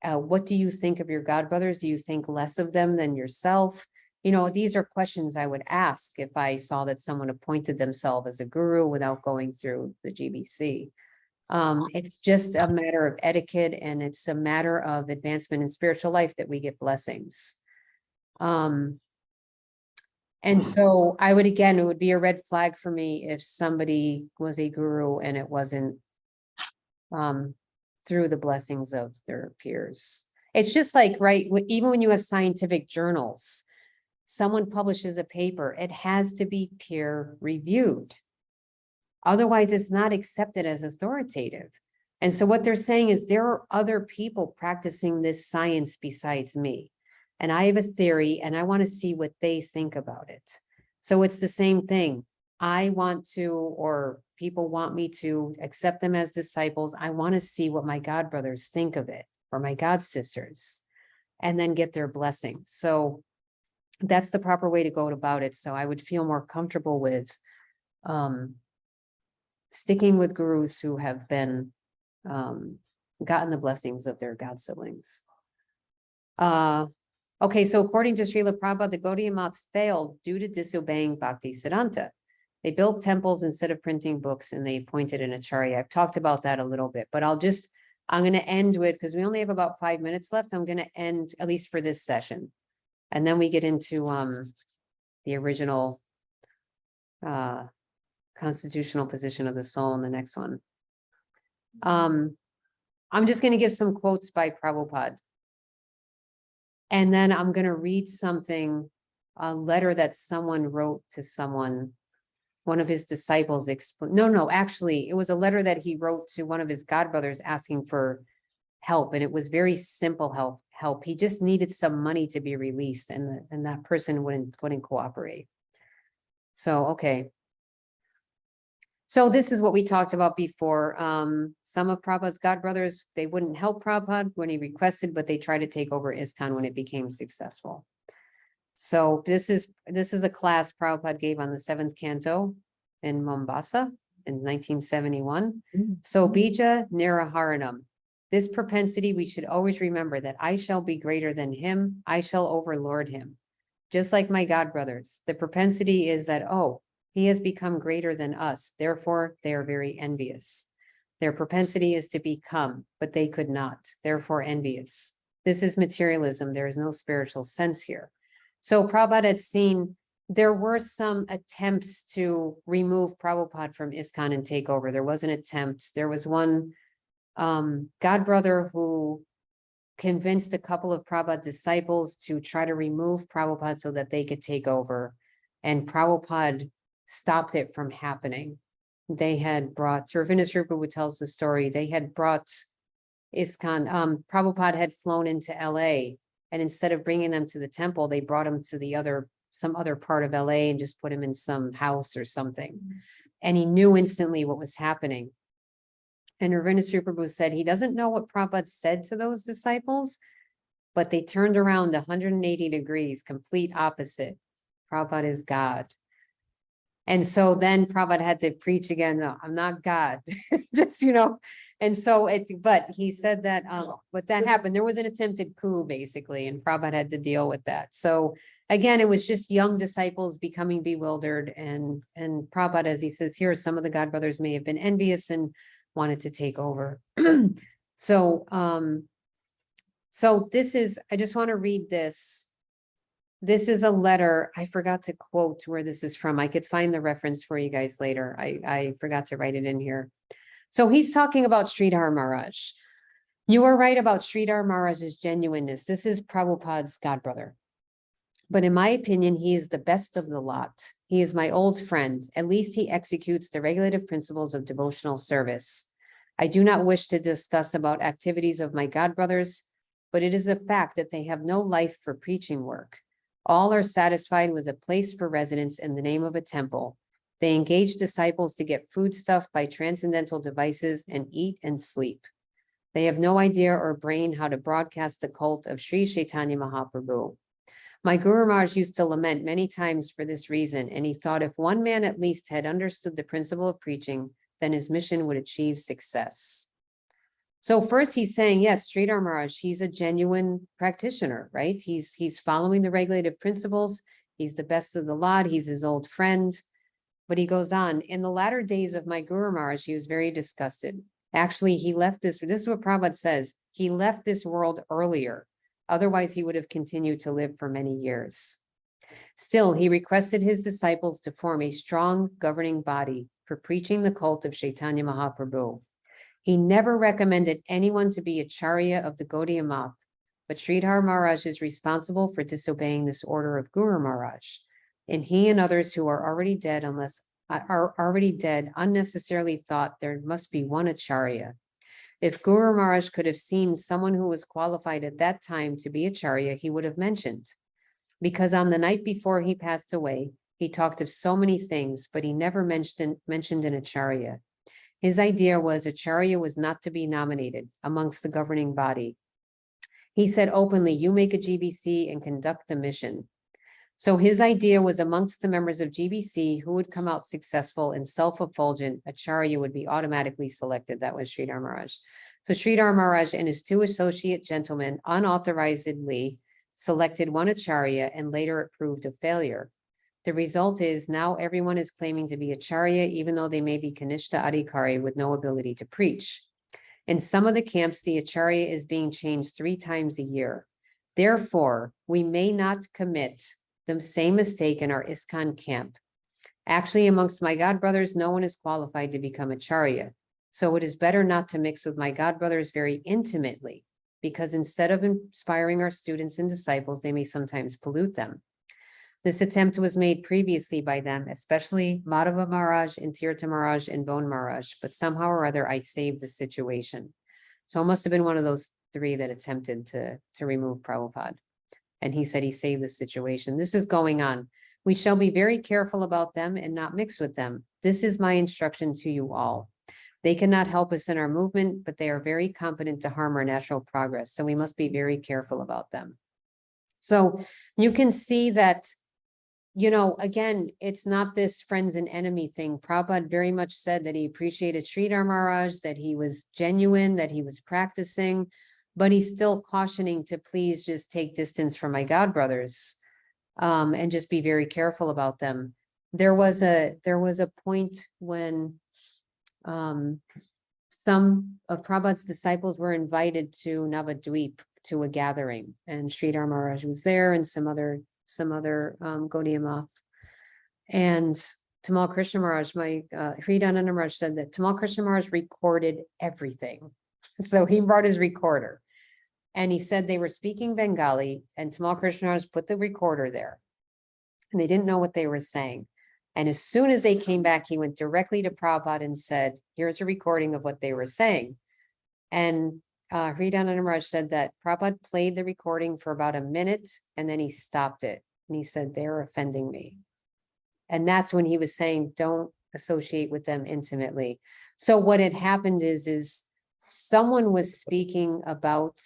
What do you think of your godbrothers? Do you think less of them than yourself? You know, these are questions I would ask if I saw that someone appointed themselves as a guru without going through the GBC. It's just a matter of etiquette, and it's a matter of advancement in spiritual life that we get blessings. And so I would, again, it would be a red flag for me if somebody was a guru and it wasn't through the blessings of their peers. It's just like, right, even when you have scientific journals, someone publishes a paper, it has to be peer reviewed. Otherwise, it's not accepted as authoritative. And so what they're saying is there are other people practicing this science besides me. And I have a theory, and I want to see what they think about it. So it's the same thing. I want to, or people want me to accept them as disciples. I want to see what my godbrothers think of it, or my god sisters, and then get their blessings. So that's the proper way to go about it. So I would feel more comfortable with sticking with gurus who have been gotten the blessings of their god siblings. Okay, so according to Srila Prabhupada, the Gaudiya Math failed due to disobeying Bhakti Siddhanta. They built temples instead of printing books, and they appointed an acharya. I've talked about that a little bit, but I'm going to end with, because we only have about 5 minutes left, I'm going to end, at least for this session. And then we get into the original constitutional position of the soul in the next one. I'm just going to give some quotes by Prabhupada. And then I'm going to read something, a letter that someone wrote to someone, one of his disciples. Actually, it was a letter that he wrote to one of his godbrothers asking for help. And it was very simple help. He just needed some money to be released, and that person wouldn't cooperate. So, okay. So this is what we talked about before. Some of Prabhupada's godbrothers, they wouldn't help Prabhupada when he requested, but they tried to take over ISKCON when it became successful. So this is a class Prabhupada gave on the 7th canto in Mombasa in 1971. So bija niraharanam. This propensity, we should always remember that I shall be greater than him. I shall overlord him. Just like my godbrothers, the propensity is that, oh, he has become greater than us. Therefore, they are very envious. Their propensity is to become, but they could not. Therefore, envious. This is materialism. There is no spiritual sense here. So Prabhupada had seen there were some attempts to remove Prabhupada from ISKCON and take over. There was an attempt. There was one godbrother who convinced a couple of Prabhupada disciples to try to remove Prabhupada so that they could take over. And Prabhupada stopped it from happening. They had brought, Ravinda Srupa tells the story, they had brought ISKCON, Prabhupada had flown into LA, and instead of bringing them to the temple, they brought him to some other part of LA and just put him in some house or something. And he knew instantly what was happening. And Ravinda Srupa said he doesn't know what Prabhupada said to those disciples, but they turned around 180 degrees, complete opposite. Prabhupada is God. And so then Prabhupada had to preach again, "No, I'm not God," just, and so but he said that, but that happened, there was an attempted coup basically, and Prabhupada had to deal with that. So again, it was just young disciples becoming bewildered, and Prabhupada, as he says here, some of the God brothers may have been envious and wanted to take over. So, so this is, I just want to read this. This is a letter, I forgot to quote where this is from. I could find the reference for you guys later. I forgot to write it in here. So he's talking about Sridhar Maharaj. You are right about Sridhar Maharaj's genuineness. This is Prabhupada's godbrother. But in my opinion, he is the best of the lot. He is my old friend. At least he executes the regulative principles of devotional service. I do not wish to discuss about activities of my godbrothers, but it is a fact that they have no life for preaching work. All are satisfied with a place for residence in the name of a temple. They engage disciples to get foodstuff by transcendental devices and eat and sleep. They have no idea or brain how to broadcast the cult of Sri Chaitanya Mahaprabhu. My Guru Maharaj used to lament many times for this reason, and he thought if one man at least had understood the principle of preaching, then his mission would achieve success. So first he's saying, yes, Sridhar Maharaj, he's a genuine practitioner, right? He's following the regulative principles. He's the best of the lot. He's his old friend. But he goes on, in the latter days of my Guru Maharaj, he was very disgusted. Actually, he left this is what Prabhupada says, he left this world earlier. Otherwise, he would have continued to live for many years. Still, he requested his disciples to form a strong governing body for preaching the cult of Chaitanya Mahaprabhu. He never recommended anyone to be Acharya of the Gaudiya Math, but Sridhar Maharaj is responsible for disobeying this order of Guru Maharaj. And he and others who are already dead unnecessarily thought there must be one Acharya. If Guru Maharaj could have seen someone who was qualified at that time to be Acharya, he would have mentioned. Because on the night before he passed away, he talked of so many things, but he never mentioned an Acharya. His idea was Acharya was not to be nominated amongst the governing body. He said openly, you make a GBC and conduct the mission. So his idea was amongst the members of GBC who would come out successful and self-effulgent, Acharya would be automatically selected. That was Sridhar Maharaj. So Sridhar Maharaj and his two associate gentlemen unauthorizedly selected one Acharya, and later it proved a failure. The result is now everyone is claiming to be Acharya, even though they may be Kanishta Adhikari with no ability to preach. In some of the camps, the Acharya is being changed 3 times a year. Therefore, we may not commit the same mistake in our ISKCON camp. Actually, amongst my godbrothers, no one is qualified to become Acharya. So it is better not to mix with my godbrothers very intimately, because instead of inspiring our students and disciples, they may sometimes pollute them. This attempt was made previously by them, especially Madhava Maharaj and Tirtha Maharaj and Bon Maharaj, but somehow or other I saved the situation. So it must have been one of those 3 that attempted to remove Prabhupada. And he said he saved the situation. This is going on. We shall be very careful about them and not mix with them. This is my instruction to you all. They cannot help us in our movement, but they are very competent to harm our natural progress. So we must be very careful about them. So you can see that, again, it's not this friends and enemy thing. Prabhupada very much said that he appreciated Sridhar Maharaj, that he was genuine, that he was practicing, but he's still cautioning to please just take distance from my godbrothers, and just be very careful about them. There was a point when some of Prabhupada's disciples were invited to Navadvip to a gathering, and Sridhar Maharaj was there, and some other Gaudiya Maths. And Tamal Krishna Maharaj, Nandanandana Maharaj said that Tamal Krishna Maharaj recorded everything. So he brought his recorder. And he said they were speaking Bengali, and Tamal Krishna Maharaj put the recorder there. And they didn't know what they were saying. And as soon as they came back, he went directly to Prabhupada and said, here's a recording of what they were saying. And Nandanandana Maharaj said that Prabhupada played the recording for about a minute, and then he stopped it. And he said, they're offending me. And that's when he was saying, don't associate with them intimately. So what had happened is someone was speaking about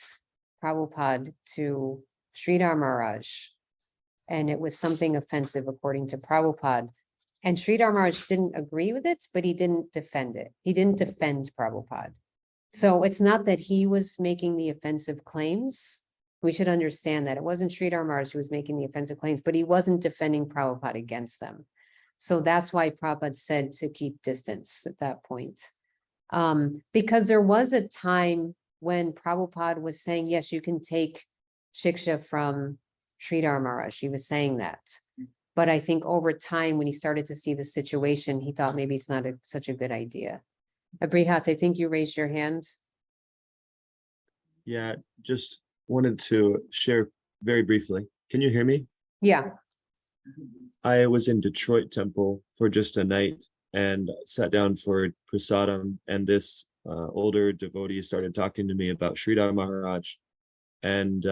Prabhupada to Sridhar Maharaj, and it was something offensive according to Prabhupada. And Sridhar Maharaj didn't agree with it, but he didn't defend it. He didn't defend Prabhupada. So it's not that he was making the offensive claims. We should understand that it wasn't Sridhar Maharaj who was making the offensive claims, but he wasn't defending Prabhupada against them. So that's why Prabhupada said to keep distance at that point. Because there was a time when Prabhupada was saying, yes, you can take Shiksha from Sridhar Maharaj. He was saying that. But I think over time, when he started to see the situation, he thought maybe it's not such a good idea. Abrihat, I think you raised your hand. Yeah, just wanted to share very briefly. Can you hear me? Yeah, I was in Detroit Temple for just a night and sat down for prasadam, and this older devotee started talking to me about Sridhar Maharaj, and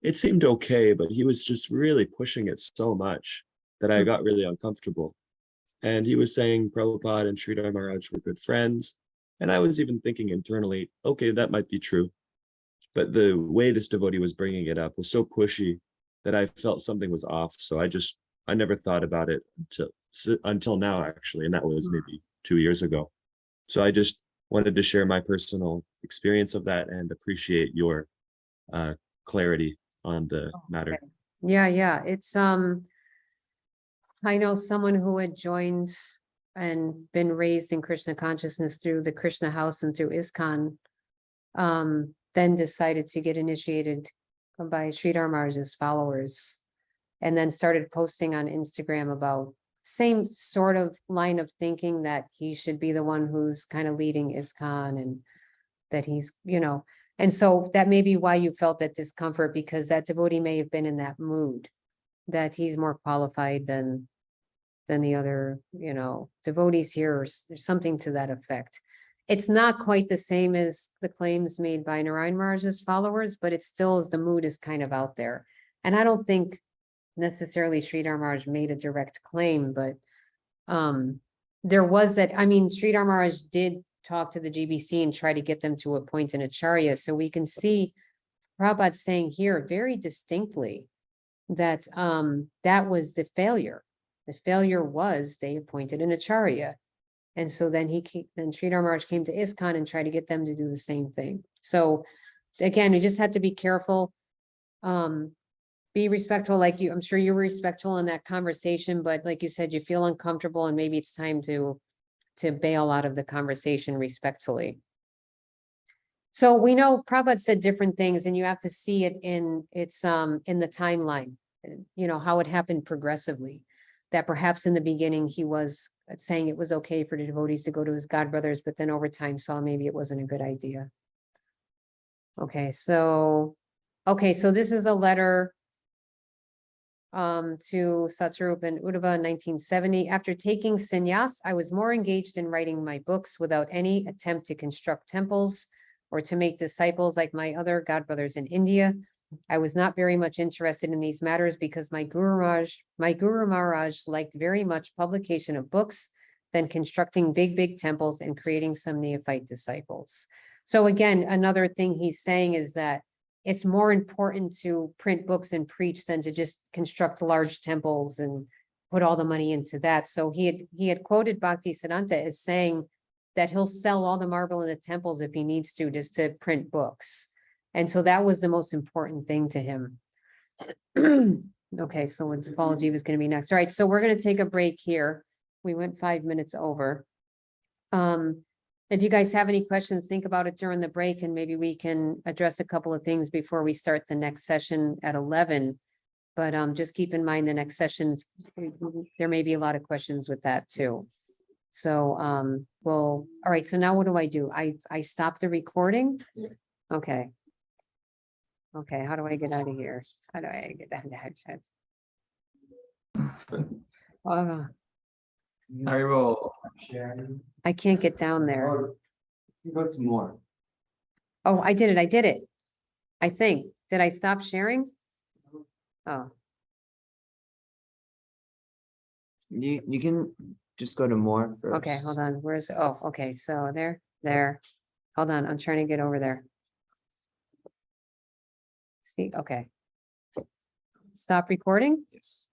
it seemed okay, but he was just really pushing it so much that I got really uncomfortable. And he was saying Prabhupada and Sridhar Maharaj were good friends, and I was even thinking internally, okay, that might be true. But the way this devotee was bringing it up was so pushy that I felt something was off. So I never thought about it until now, actually. And that was maybe 2 years ago. So I just wanted to share my personal experience of that and appreciate your clarity on the matter. okay. Yeah, it's, I know someone who had joined and been raised in Krishna consciousness through the Krishna House and through ISKCON, then decided to get initiated by Sridhar Maharaj's followers, and then started posting on Instagram about same sort of line of thinking that he should be the one who's kind of leading ISKCON, and that he's, and so that may be why you felt that discomfort, because that devotee may have been in that mood, that he's more qualified than the other, devotees here, or something to that effect. It's not quite the same as the claims made by Narayan Maharaj's followers, but it still is, the mood is kind of out there. And I don't think necessarily Sridhar Maharaj made a direct claim, but there was that, Sridhar Maharaj did talk to the GBC and try to get them to appoint an acharya. So we can see Prabhupada saying here very distinctly that that was the failure. The failure was they appointed an acharya. And so then then Sridhar Maharaj came to ISKCON and tried to get them to do the same thing. So again, we just had to be careful. Be respectful, like I'm sure you were respectful in that conversation, but like you said, you feel uncomfortable and maybe it's time to bail out of the conversation respectfully. So we know Prabhupada said different things, and you have to see it in in the timeline, how it happened progressively. That perhaps in the beginning he was saying it was okay for the devotees to go to his godbrothers, but then over time saw maybe it wasn't a good idea. Okay, so this is a letter to Satsarup and Uddhava in 1970. After taking sannyas, I was more engaged in writing my books without any attempt to construct temples or to make disciples like my other godbrothers in India. I was not very much interested in these matters because my Guru Maharaj liked very much publication of books than constructing big temples and creating some neophyte disciples. So again, another thing he's saying is that it's more important to print books and preach than to just construct large temples and put all the money into that. So he had quoted Bhaktisiddhanta as saying that he'll sell all the marble in the temples if he needs to, just to print books. And so that was the most important thing to him. Okay, so it's Apology was going to be next. All right, so we're going to take a break here. We went 5 minutes over. If you guys have any questions, think about it during the break, and maybe we can address a couple of things before we start the next session at 11. But just keep in mind the next sessions, there may be a lot of questions with that too. So well, all right, so now what do? I stop the recording? Okay. Okay, how do I get out of here? How do I get out of Haribo. I can't get down there. Or you go to more. Oh, I did it. I think. Did I stop sharing? Oh, You can just go to more first. okay, hold on. Okay, so there. Hold on, I'm trying to get over there. See, okay. Stop recording? Yes.